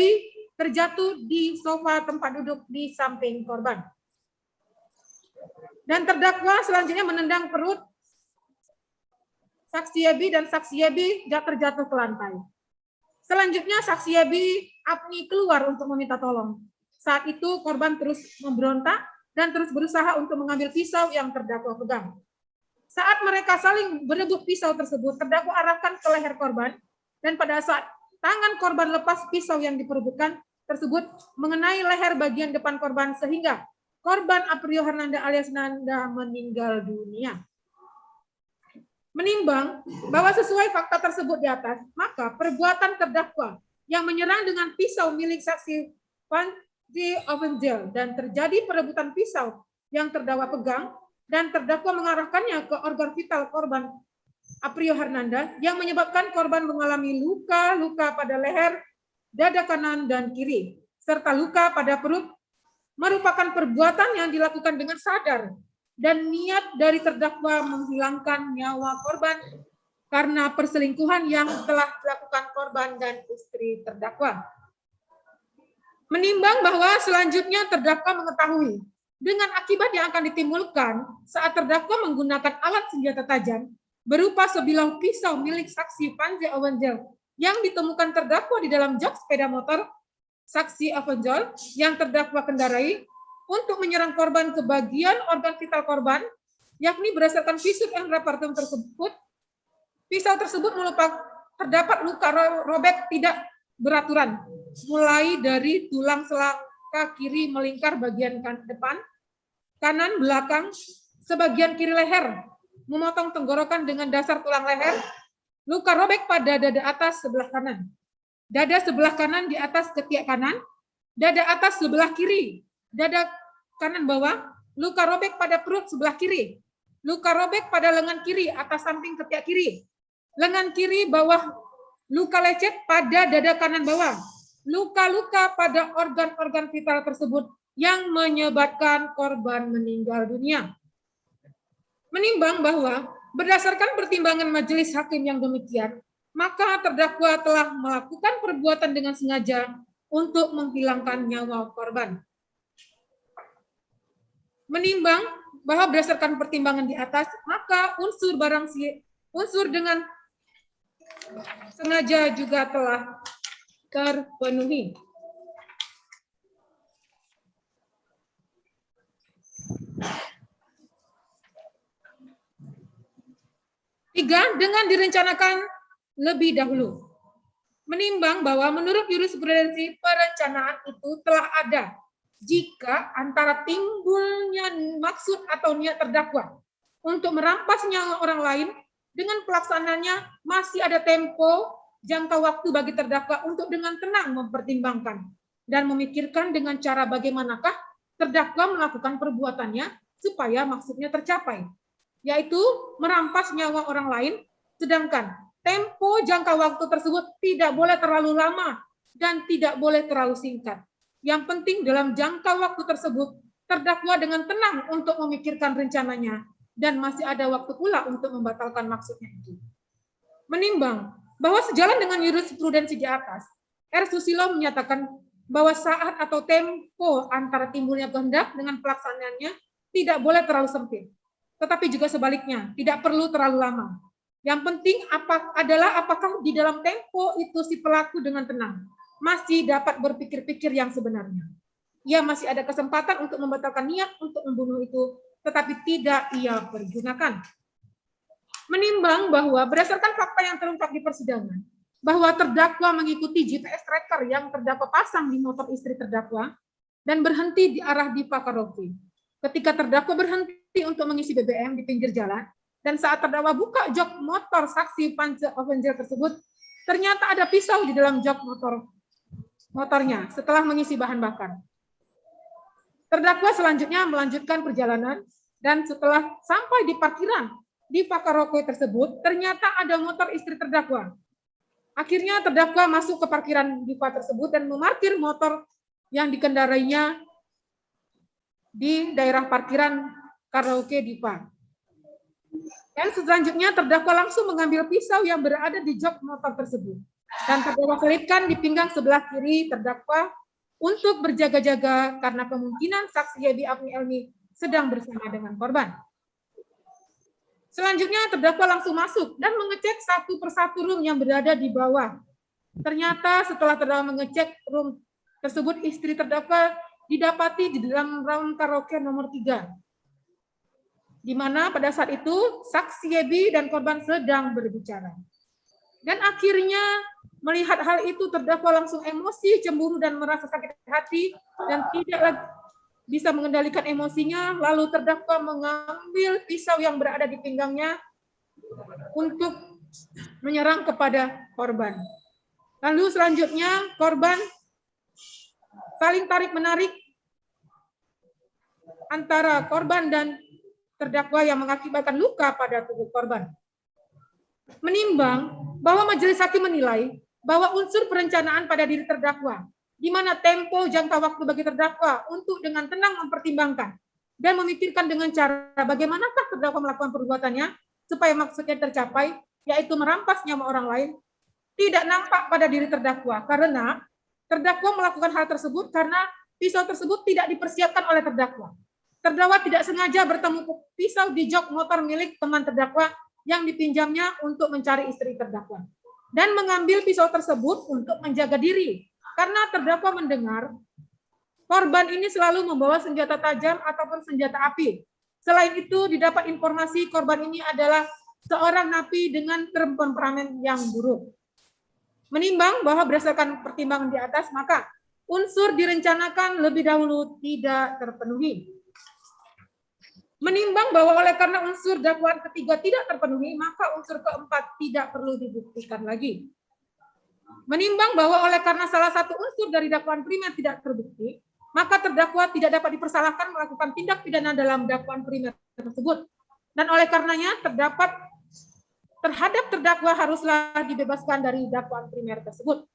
terjatuh di sofa tempat duduk di samping korban. Dan terdakwa selanjutnya menendang perut saksi YB dan saksi YB terjatuh ke lantai. Selanjutnya saksi YB Apni keluar untuk meminta tolong. Saat itu korban terus memberontak dan terus berusaha untuk mengambil pisau yang terdakwa pegang. Saat mereka saling berebut pisau tersebut, terdakwa arahkan ke leher korban dan pada saat tangan korban lepas pisau yang diperebutkan tersebut mengenai leher bagian depan korban sehingga korban Aprio Hernanda alias Nanda meninggal dunia. Menimbang bahwa sesuai fakta tersebut di atas, maka perbuatan terdakwa yang menyerang dengan pisau milik saksi Panji Ovenjel dan terjadi perebutan pisau yang terdakwa pegang dan terdakwa mengarahkannya ke organ vital korban Aprio Hernanda yang menyebabkan korban mengalami luka-luka pada leher, dada kanan dan kiri, serta luka pada perut, merupakan perbuatan yang dilakukan dengan sadar dan niat dari terdakwa menghilangkan nyawa korban karena perselingkuhan yang telah dilakukan korban dan istri terdakwa. Menimbang bahwa selanjutnya terdakwa mengetahui dengan akibat yang akan ditimbulkan saat terdakwa menggunakan alat senjata tajam berupa sebilah pisau milik saksi Panji Ovenjel yang ditemukan terdakwa di dalam jok sepeda motor saksi Ovenjel yang terdakwa kendarai untuk menyerang korban ke bagian organ vital korban, yakni berdasarkan visum et repertum tersebut, pisau tersebut terdapat luka robek tidak beraturan, mulai dari tulang selangka kiri melingkar bagian depan, kanan belakang, sebagian kiri leher, memotong tenggorokan dengan dasar tulang leher, luka robek pada dada atas sebelah kanan, dada sebelah kanan di atas ketiak kanan, dada atas sebelah kiri, dada kanan bawah, luka robek pada perut sebelah kiri, luka robek pada lengan kiri atas samping ketiak kiri, lengan kiri bawah, luka lecet pada dada kanan bawah, luka-luka pada organ-organ vital tersebut yang menyebabkan korban meninggal dunia. Menimbang bahwa berdasarkan pertimbangan majelis hakim yang demikian, maka terdakwa telah melakukan perbuatan dengan sengaja untuk menghilangkan nyawa korban. Menimbang bahwa berdasarkan pertimbangan di atas, maka unsur dengan sengaja juga telah terpenuhi. Tiga, dengan direncanakan lebih dahulu. Menimbang bahwa menurut jurisprudensi perencanaan itu telah ada jika antara timbulnya maksud atau niat terdakwa untuk merampas nyawa orang lain dengan pelaksanaannya masih ada tempo jangka waktu bagi terdakwa untuk dengan tenang mempertimbangkan dan memikirkan dengan cara bagaimanakah terdakwa melakukan perbuatannya supaya maksudnya tercapai, yaitu merampas nyawa orang lain, sedangkan tempo jangka waktu tersebut tidak boleh terlalu lama dan tidak boleh terlalu singkat. Yang penting dalam jangka waktu tersebut, terdakwa dengan tenang untuk memikirkan rencananya dan masih ada waktu pula untuk membatalkan maksudnya itu. Menimbang bahwa sejalan dengan jurisprudensi di atas, R. Susilo menyatakan bahwa saat atau tempo antara timbulnya kehendak dengan pelaksanaannya tidak boleh terlalu sempit, tetapi juga sebaliknya, tidak perlu terlalu lama. Yang penting adalah apakah di dalam tempo itu si pelaku dengan tenang masih dapat berpikir-pikir yang sebenarnya. Ia masih ada kesempatan untuk membatalkan niat untuk membunuh itu, tetapi tidak ia pergunakan. Menimbang bahwa berdasarkan fakta yang terungkap di persidangan, bahwa terdakwa mengikuti GPS tracker yang terdakwa pasang di motor istri terdakwa dan berhenti di arah Dipa Karaoke. Ketika terdakwa berhenti untuk mengisi BBM di pinggir jalan, dan saat terdakwa buka jok motor saksi Pance Avenger tersebut, ternyata ada pisau di dalam jok motornya setelah mengisi bahan bakar. Terdakwa selanjutnya melanjutkan perjalanan, dan setelah sampai di parkiran Dipa Karaoke tersebut, ternyata ada motor istri terdakwa. Akhirnya terdakwa masuk ke parkiran Dipa tersebut dan memarkir motor yang dikendarainya di daerah parkiran karaoke Dipa. Dan selanjutnya terdakwa langsung mengambil pisau yang berada di jok motor tersebut. Dan terdakwa selipkan di pinggang sebelah kiri terdakwa untuk berjaga-jaga karena kemungkinan saksi Yebi Afni Elmi sedang bersama dengan korban. Selanjutnya terdakwa langsung masuk dan mengecek satu persatu room yang berada di bawah. Ternyata setelah terdakwa mengecek room tersebut, istri terdakwa didapati di dalam room karaoke nomor 3. Di mana pada saat itu saksi Yebi dan korban sedang berbicara. Dan akhirnya melihat hal itu terdakwa langsung emosi, cemburu dan merasa sakit hati dan tidak lagi bisa mengendalikan emosinya, lalu terdakwa mengambil pisau yang berada di pinggangnya untuk menyerang kepada korban. Lalu selanjutnya korban saling tarik-menarik antara korban dan terdakwa yang mengakibatkan luka pada tubuh korban. Menimbang bahwa majelis hakim menilai bahwa unsur perencanaan pada diri terdakwa, di mana tempo jangka waktu bagi terdakwa untuk dengan tenang mempertimbangkan dan memikirkan dengan cara bagaimanakah terdakwa melakukan perbuatannya supaya maksudnya tercapai, yaitu merampas nyawa orang lain, tidak nampak pada diri terdakwa karena terdakwa melakukan hal tersebut karena pisau tersebut tidak dipersiapkan oleh terdakwa. Terdakwa tidak sengaja bertemu pisau di jok motor milik teman terdakwa yang dipinjamnya untuk mencari istri terdakwa dan mengambil pisau tersebut untuk menjaga diri. Karena terdakwa mendengar korban ini selalu membawa senjata tajam ataupun senjata api. Selain itu, didapat informasi korban ini adalah seorang napi dengan temperamen yang buruk. Menimbang bahwa berdasarkan pertimbangan di atas, maka unsur direncanakan lebih dahulu tidak terpenuhi. Menimbang bahwa oleh karena unsur dakwaan ketiga tidak terpenuhi, maka unsur keempat tidak perlu dibuktikan lagi. Menimbang bahwa oleh karena salah satu unsur dari dakwaan primer tidak terbukti, maka terdakwa tidak dapat dipersalahkan melakukan tindak pidana dalam dakwaan primer tersebut. Dan oleh karenanya terhadap terdakwa haruslah dibebaskan dari dakwaan primer tersebut.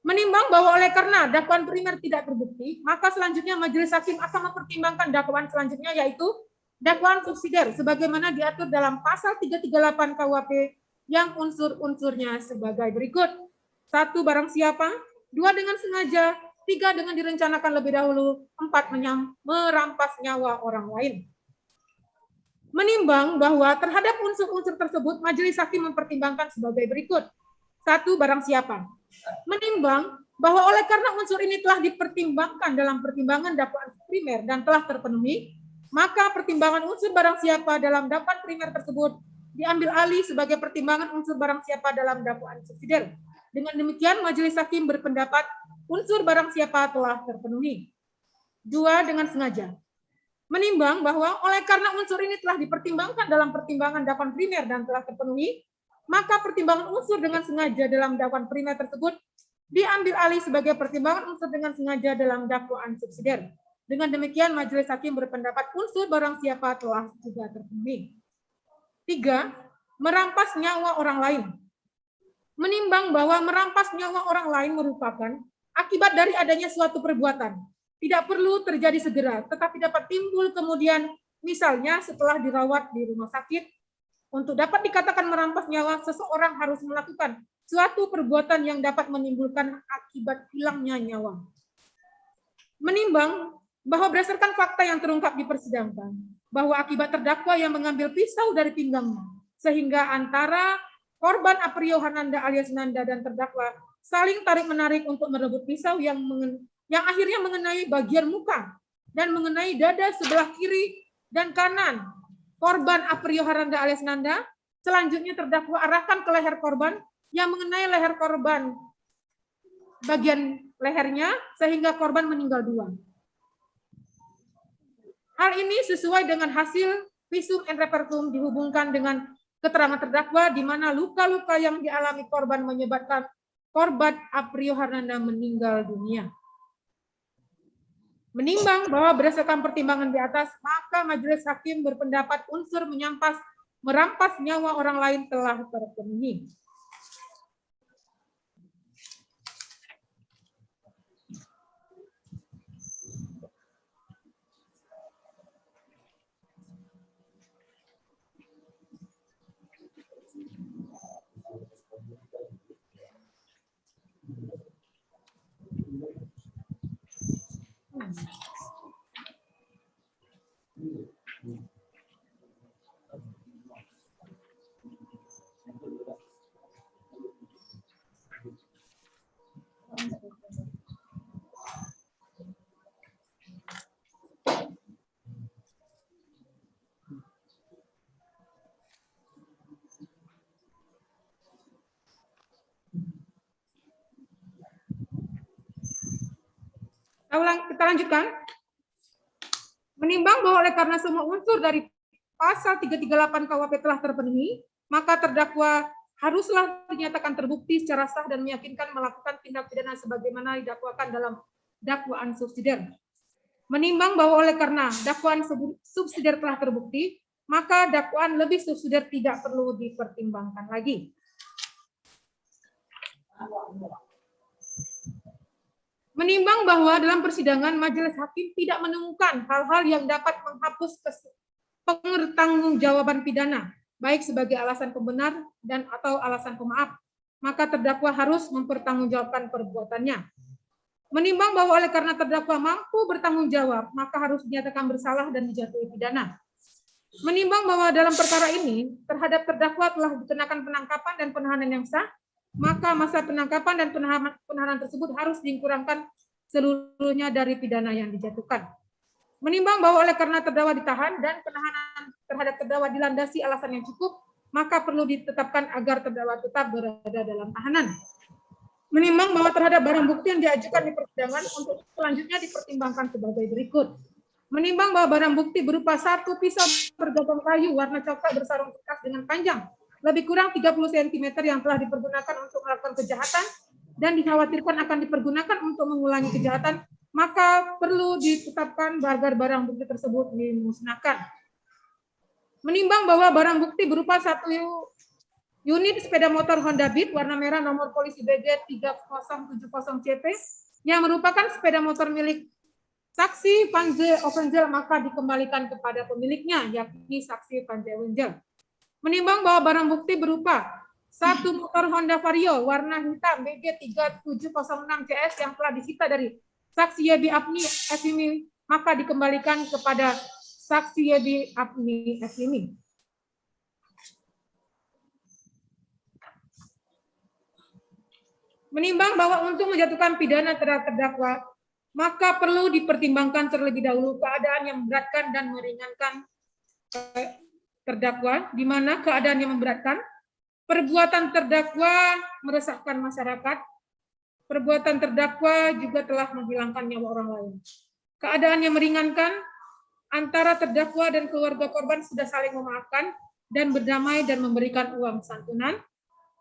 Menimbang bahwa oleh karena dakwaan primer tidak terbukti, maka selanjutnya majelis hakim akan mempertimbangkan dakwaan selanjutnya, yaitu dakwaan subsidiar sebagaimana diatur dalam pasal 338 KUHP yang unsur-unsurnya sebagai berikut. 1. Barang siapa. 2. Dengan sengaja. 3. Dengan direncanakan lebih dahulu. 4. Merampas nyawa orang lain. Menimbang bahwa terhadap unsur-unsur tersebut, majelis hakim mempertimbangkan sebagai berikut. 1. Barang siapa. Menimbang bahwa oleh karena unsur ini telah dipertimbangkan dalam pertimbangan dakwaan primer dan telah terpenuhi, maka pertimbangan unsur barang siapa dalam dakwaan primer tersebut diambil alih sebagai pertimbangan unsur barang siapa dalam dakwaan subsidiar. Dengan demikian, majelis hakim berpendapat unsur barang siapa telah terpenuhi. 2. Dengan sengaja. Menimbang bahwa oleh karena unsur ini telah dipertimbangkan dalam pertimbangan dakwaan primer dan telah terpenuhi, maka pertimbangan unsur dengan sengaja dalam dakwaan primer tersebut diambil alih sebagai pertimbangan unsur dengan sengaja dalam dakwaan subsidiar. Dengan demikian, majelis hakim berpendapat unsur barang siapa telah juga terpenuhi. 3. Merampas nyawa orang lain. Menimbang bahwa merampas nyawa orang lain merupakan akibat dari adanya suatu perbuatan. Tidak perlu terjadi segera, tetapi dapat timbul kemudian, misalnya setelah dirawat di rumah sakit. Untuk dapat dikatakan merampas nyawa, seseorang harus melakukan suatu perbuatan yang dapat menimbulkan akibat hilangnya nyawa. Menimbang bahwa berdasarkan fakta yang terungkap di persidangan, bahwa akibat terdakwa yang mengambil pisau dari pinggangnya, sehingga antara korban Aprio Hananda alias Nanda dan terdakwa saling tarik-menarik untuk merebut pisau yang akhirnya mengenai bagian muka dan mengenai dada sebelah kiri dan kanan korban Aprio Hananda alias Nanda, selanjutnya terdakwa arahkan ke leher korban yang mengenai leher korban bagian lehernya sehingga korban meninggal dunia. Hal ini sesuai dengan hasil visum et repertum dihubungkan dengan keterangan terdakwa di mana luka-luka yang dialami korban menyebabkan korban Aprio Harnanda meninggal dunia. Menimbang bahwa berdasarkan pertimbangan di atas, maka majelis hakim berpendapat unsur merampas nyawa orang lain telah terpenuhi. Kita lanjutkan. Menimbang bahwa oleh karena semua unsur dari pasal 338 KUHP telah terpenuhi, maka terdakwa haruslah dinyatakan terbukti secara sah dan meyakinkan melakukan tindak pidana sebagaimana didakwakan dalam dakwaan subsidiar. Menimbang bahwa oleh karena dakwaan subsidiar telah terbukti, maka dakwaan lebih subsidiar tidak perlu dipertimbangkan lagi. Menimbang bahwa dalam persidangan majelis hakim tidak menemukan hal-hal yang dapat menghapus pertanggungjawaban pidana, baik sebagai alasan pembenar dan atau alasan pemaaf, maka terdakwa harus mempertanggungjawabkan perbuatannya. Menimbang bahwa oleh karena terdakwa mampu bertanggung jawab, maka harus dinyatakan bersalah dan dijatuhi pidana. Menimbang bahwa dalam perkara ini terhadap terdakwa telah dikenakan penangkapan dan penahanan yang sah, maka masa penangkapan dan penahanan tersebut harus dikurangkan seluruhnya dari pidana yang dijatuhkan. Menimbang bahwa oleh karena terdakwa ditahan dan penahanan terhadap terdakwa dilandasi alasan yang cukup, maka perlu ditetapkan agar terdakwa tetap berada dalam tahanan. Menimbang bahwa terhadap barang bukti yang diajukan di persidangan untuk selanjutnya dipertimbangkan sebagai berikut. Menimbang bahwa barang bukti berupa satu pisau bergotong kayu warna coklat bersarung kertas dengan panjang lebih kurang 30 cm yang telah dipergunakan untuk melakukan kejahatan dan dikhawatirkan akan dipergunakan untuk mengulangi kejahatan, maka perlu ditetapkan agar barang bukti tersebut dimusnahkan. Menimbang bahwa barang bukti berupa satu unit sepeda motor Honda Beat warna merah nomor polisi BG 3070CP yang merupakan sepeda motor milik saksi Panze Ovenjel, maka dikembalikan kepada pemiliknya, yakni saksi Panze Ovenjel. Menimbang bahwa barang bukti berupa satu motor Honda Vario warna hitam BG 3706CS yang telah disita dari saksi Yebi Apni Esimi, maka dikembalikan kepada saksi Yebi Apni Esimi. Menimbang bahwa untuk menjatuhkan pidana terhadap terdakwa, maka perlu dipertimbangkan terlebih dahulu keadaan yang memberatkan dan meringankan terdakwa, di mana keadaan yang memberatkan, perbuatan terdakwa meresahkan masyarakat, perbuatan terdakwa juga telah menghilangkan nyawa orang lain. Keadaan yang meringankan, antara terdakwa dan keluarga korban sudah saling memaafkan dan berdamai dan memberikan uang santunan.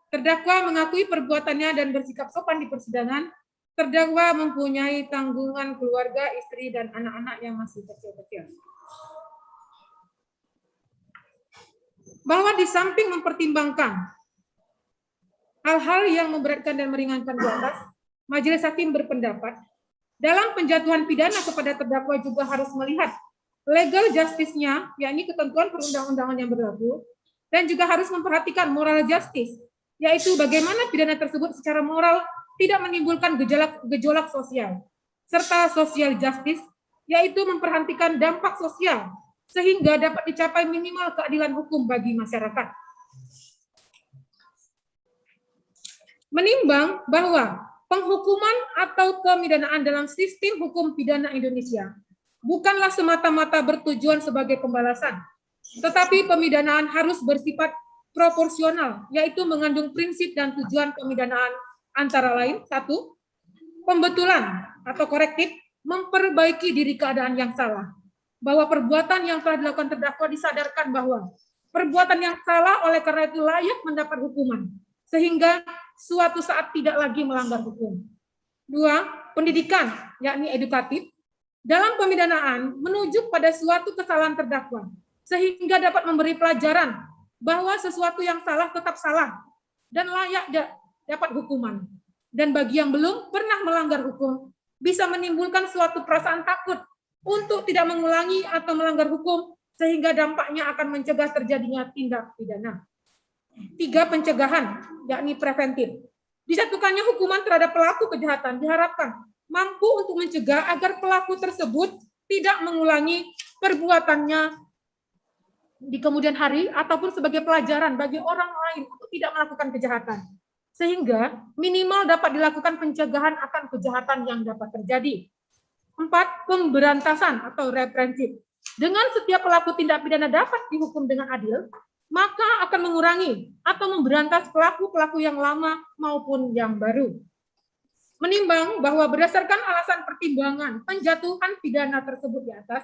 Terdakwa mengakui perbuatannya dan bersikap sopan di persidangan. Terdakwa mempunyai tanggungan keluarga, istri, dan anak-anak yang masih kecil-kecil. Bahwa di samping mempertimbangkan hal-hal yang memberatkan dan meringankan di atas, majelis hakim berpendapat dalam penjatuhan pidana kepada terdakwa juga harus melihat legal justice-nya, yakni ketentuan perundang-undangan yang berlaku, dan juga harus memperhatikan moral justice, yaitu bagaimana pidana tersebut secara moral tidak menimbulkan gejolak sosial, serta social justice, yaitu memperhatikan dampak sosial, sehingga dapat dicapai minimal keadilan hukum bagi masyarakat. Menimbang bahwa penghukuman atau pemidanaan dalam sistem hukum pidana Indonesia bukanlah semata-mata bertujuan sebagai pembalasan, tetapi pemidanaan harus bersifat proporsional, yaitu mengandung prinsip dan tujuan pemidanaan antara lain, 1, pembetulan atau korektif, memperbaiki diri keadaan yang salah, bahwa perbuatan yang telah dilakukan terdakwa disadarkan bahwa perbuatan yang salah oleh karena itu layak mendapat hukuman, sehingga suatu saat tidak lagi melanggar hukum. 2, pendidikan, yakni edukatif, dalam pemidanaan menuju pada suatu kesalahan terdakwa, sehingga dapat memberi pelajaran bahwa sesuatu yang salah tetap salah dan layak dapat hukuman. Dan bagi yang belum pernah melanggar hukum, bisa menimbulkan suatu perasaan takut untuk tidak mengulangi atau melanggar hukum, sehingga dampaknya akan mencegah terjadinya tindak pidana. 3, pencegahan, yakni preventif. Dijatuhkannya hukuman terhadap pelaku kejahatan diharapkan mampu untuk mencegah agar pelaku tersebut tidak mengulangi perbuatannya di kemudian hari ataupun sebagai pelajaran bagi orang lain untuk tidak melakukan kejahatan. Sehingga minimal dapat dilakukan pencegahan akan kejahatan yang dapat terjadi. 4, pemberantasan atau represif. Dengan setiap pelaku tindak pidana dapat dihukum dengan adil, maka akan mengurangi atau memberantas pelaku-pelaku yang lama maupun yang baru. Menimbang bahwa berdasarkan alasan pertimbangan penjatuhan pidana tersebut di atas,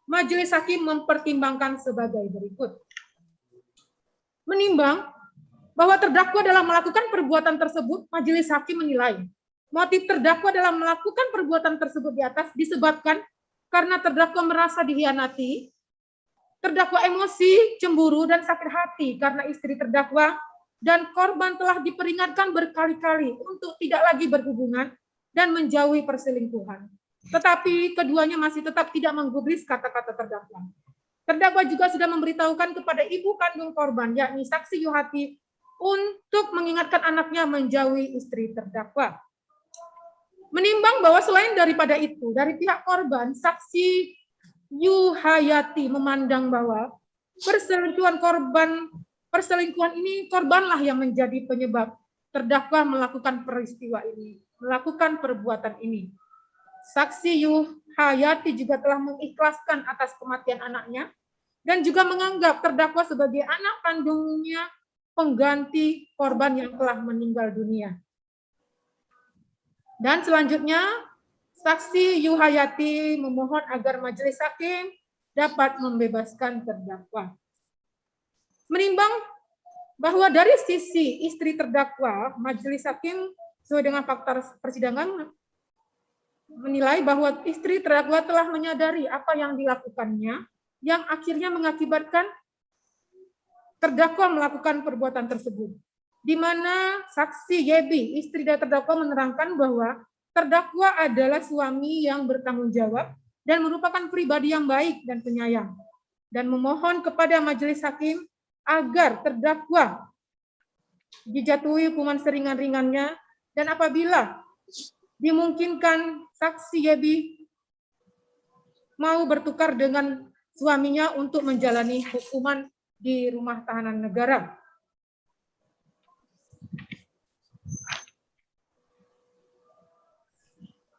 Majelis Hakim mempertimbangkan sebagai berikut. Menimbang bahwa terdakwa dalam melakukan perbuatan tersebut, Majelis Hakim menilai motif terdakwa dalam melakukan perbuatan tersebut di atas disebabkan karena terdakwa merasa dikhianati, terdakwa emosi, cemburu, dan sakit hati karena istri terdakwa dan korban telah diperingatkan berkali-kali untuk tidak lagi berhubungan dan menjauhi perselingkuhan. Tetapi keduanya masih tetap tidak menggubris kata-kata terdakwa. Terdakwa juga sudah memberitahukan kepada ibu kandung korban, yakni saksi Yuhati, untuk mengingatkan anaknya menjauhi istri terdakwa. Menimbang bahwa selain daripada itu, dari pihak korban, saksi Yuhayati memandang bahwa perselingkuhan ini korbanlah yang menjadi penyebab terdakwa melakukan peristiwa ini, melakukan perbuatan ini. Saksi Yuhayati juga telah mengikhlaskan atas kematian anaknya dan juga menganggap terdakwa sebagai anak kandungnya pengganti korban yang telah meninggal dunia. Dan selanjutnya, saksi Yuhayati memohon agar Majelis Hakim dapat membebaskan terdakwa. Menimbang bahwa dari sisi istri terdakwa, Majelis Hakim sesuai dengan fakta persidangan menilai bahwa istri terdakwa telah menyadari apa yang dilakukannya, yang akhirnya mengakibatkan terdakwa melakukan perbuatan tersebut. Di mana saksi Yebi, istri dari terdakwa, menerangkan bahwa terdakwa adalah suami yang bertanggung jawab dan merupakan pribadi yang baik dan penyayang, dan memohon kepada Majelis Hakim agar terdakwa dijatuhi hukuman seringan-ringannya, dan apabila dimungkinkan saksi Yebi mau bertukar dengan suaminya untuk menjalani hukuman di rumah tahanan negara.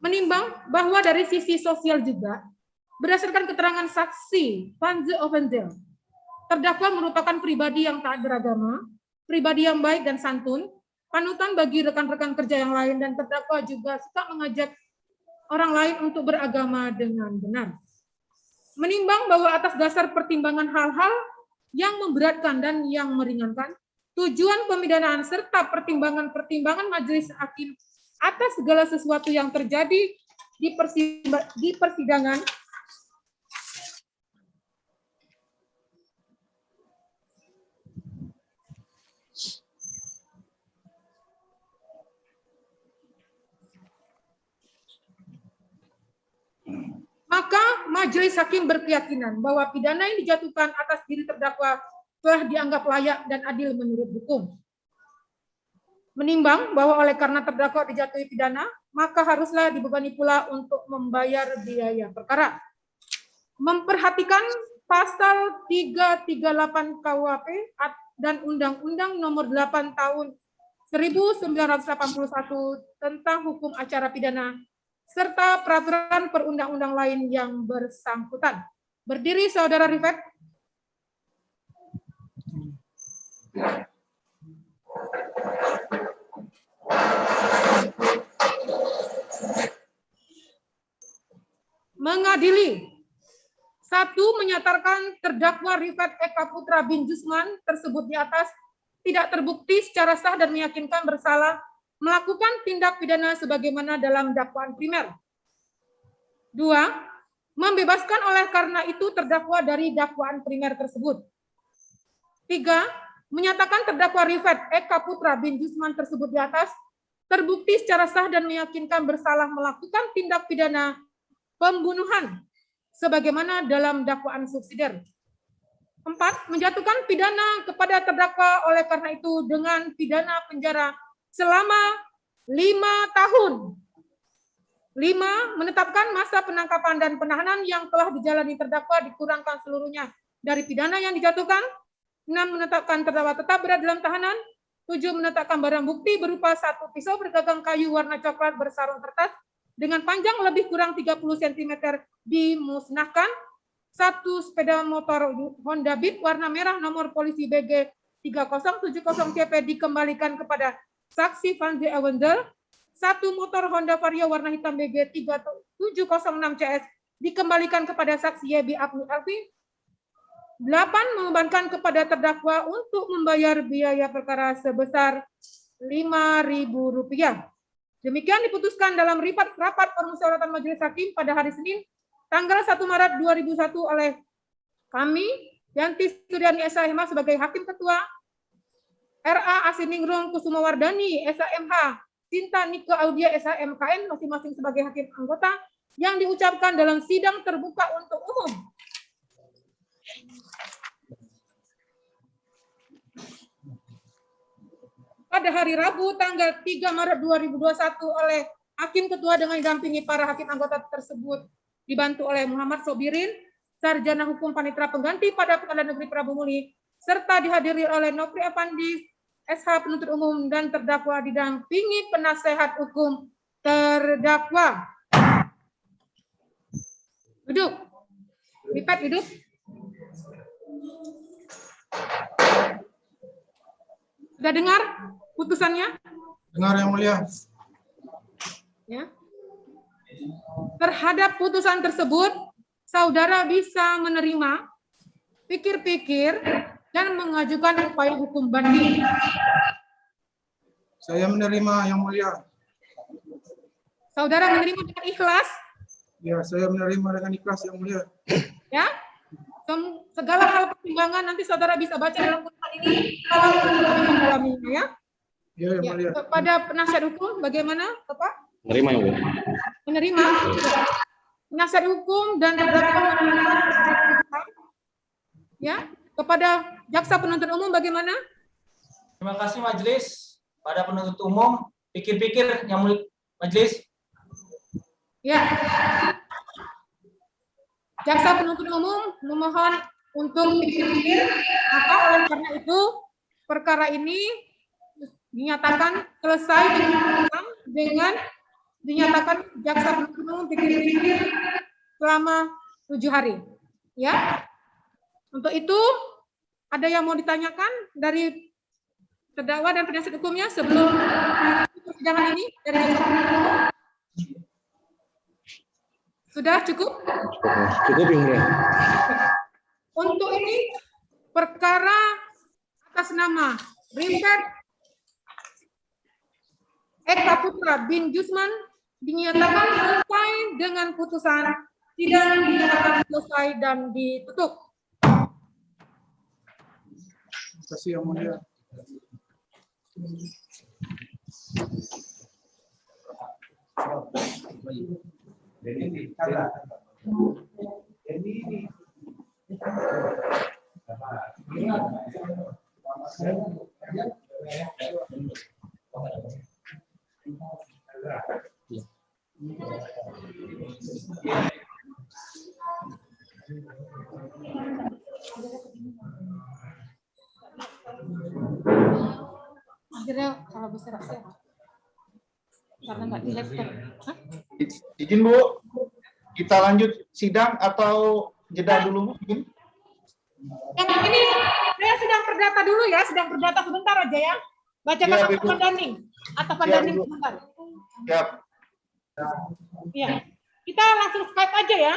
Menimbang bahwa dari sisi sosial juga, berdasarkan keterangan saksi Panze Ovenzel, terdakwa merupakan pribadi yang taat beragama, pribadi yang baik dan santun, panutan bagi rekan-rekan kerja yang lain, dan terdakwa juga suka mengajak orang lain untuk beragama dengan benar. Menimbang bahwa atas dasar pertimbangan hal-hal yang memberatkan dan yang meringankan, tujuan pemidanaan serta pertimbangan-pertimbangan Majelis Hakim atas segala sesuatu yang terjadi di persidangan maka Majelis Hakim berkeyakinan bahwa pidana yang dijatuhkan atas diri terdakwa telah dianggap layak dan adil menurut hukum. Menimbang bahwa oleh karena terdakwa dijatuhi pidana, maka haruslah dibebani pula untuk membayar biaya perkara. Memperhatikan pasal 338 KUHP dan Undang-Undang Nomor 8 Tahun 1981 tentang hukum acara pidana, serta peraturan perundang-undang lain yang bersangkutan. Berdiri Saudara Rifat. Mengadili. 1. Menyatakan terdakwa Rifat Eka Putra bin Jusman tersebut di atas tidak terbukti secara sah dan meyakinkan bersalah melakukan tindak pidana sebagaimana dalam dakwaan primer. 2. Membebaskan oleh karena itu terdakwa dari dakwaan primer tersebut. 3. Menyatakan terdakwa Rifat Eka Putra bin Jusman tersebut di atas terbukti secara sah dan meyakinkan bersalah melakukan tindak pidana pembunuhan sebagaimana dalam dakwaan subsidiar. 4. Menjatuhkan pidana kepada terdakwa oleh karena itu dengan pidana penjara selama 5 tahun. 5. Menetapkan masa penangkapan dan penahanan yang telah dijalani terdakwa dikurangkan seluruhnya dari pidana yang dijatuhkan. 6. Menetapkan terdakwa tetap berada dalam tahanan. 7. Menetapkan barang bukti berupa 1 pisau bergagang kayu warna coklat bersarung kertas dengan panjang lebih kurang 30 cm dimusnahkan. 1 sepeda motor Honda Beat warna merah nomor polisi BG 3070 CP dikembalikan kepada saksi Vanzi Ewenzel. 1 motor Honda Vario warna hitam BG 3706 CS dikembalikan kepada saksi Yebi Abnu Elvi. 8. Membebankan kepada terdakwa untuk membayar biaya perkara sebesar Rp5.000. Demikian diputuskan dalam rapat permusyawaratan Majelis Hakim pada hari Senin, tanggal 1 Maret 2001 oleh kami, Yanti Suryani SHMH sebagai Hakim Ketua, RA Asiningrum Kusumawardani SHMH, Sinta Nike Audia SHMKN masing-masing sebagai Hakim Anggota yang diucapkan dalam sidang terbuka untuk umum. Pada hari Rabu tanggal 3 Maret 2021 oleh Hakim Ketua dengan didampingi para hakim anggota tersebut dibantu oleh Muhammad Sobirin, Sarjana Hukum Panitera Pengganti pada Pengadilan Negeri Prabu Muli, serta dihadiri oleh Nofri Afandi, SH Penuntut Umum dan terdakwa didampingi penasehat hukum terdakwa. Duduk. Lipat duduk. Sudah dengar putusannya? Dengar Yang Mulia. Ya. Terhadap putusan tersebut, saudara bisa menerima, pikir-pikir, dan mengajukan upaya hukum banding. Saya menerima Yang Mulia. Saudara menerima dengan ikhlas? Ya, saya menerima dengan ikhlas Yang Mulia. Ya. Segala hal pertimbangan nanti saudara bisa baca dalam putusan ini kalau mendalaminya ya. Ya, Yang Mulia. Kepada penasihat hukum bagaimana, Bapak? Menerima Yang Mulia. Menerima. Penasihat hukum dan terdakwa ya. Kepada jaksa penuntut umum bagaimana? Terima kasih majelis. Pada penuntut umum, pikir-pikir Yang Mulia majelis. Ya. Jaksa penuntut umum memohon untuk pikir-pikir, maka oleh karena itu perkara ini dinyatakan selesai dengan dinyatakan jaksa penuntut umum pikir-pikir selama 7 hari. Ya. Untuk itu ada yang mau ditanyakan dari terdakwa dan penasihat hukumnya sebelum persidangan ini dari jaksa penuntut umum? Sudah cukup? Cukup Yang Mulia. Untuk ini perkara atas nama Rifat Eka Putra bin Jusman dinyatakan selesai dengan putusan sidang dinyatakan selesai dan ditutup. Terima kasih Yang Mulia. Akhirnya kalau berserah karena nggak di laptop. Hah? Izin Bu, kita lanjut sidang atau jeda dulu Bu? Yang ini Saya sedang perdata dulu ya, sedang perdata sebentar aja ya. Bacakan Siap, akta Ibu. pendanding. Akta Siap, pendanding Ibu. sebentar. Siap. Iya. Kita langsung Skype aja ya.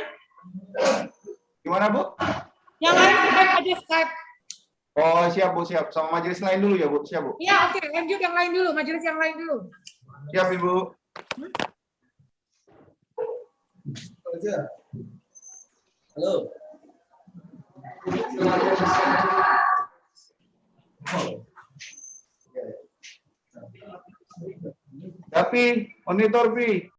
Gimana, Bu? Yang lain Skype aja Skype. Oh, siap, Bu, siap. Sama majelis lain dulu ya, Bu. Siap, Bu. Iya, oke. Lanjut yang lain dulu, majelis yang lain dulu. Siap, Ibu. Halo. Tapi, monitor, Pi.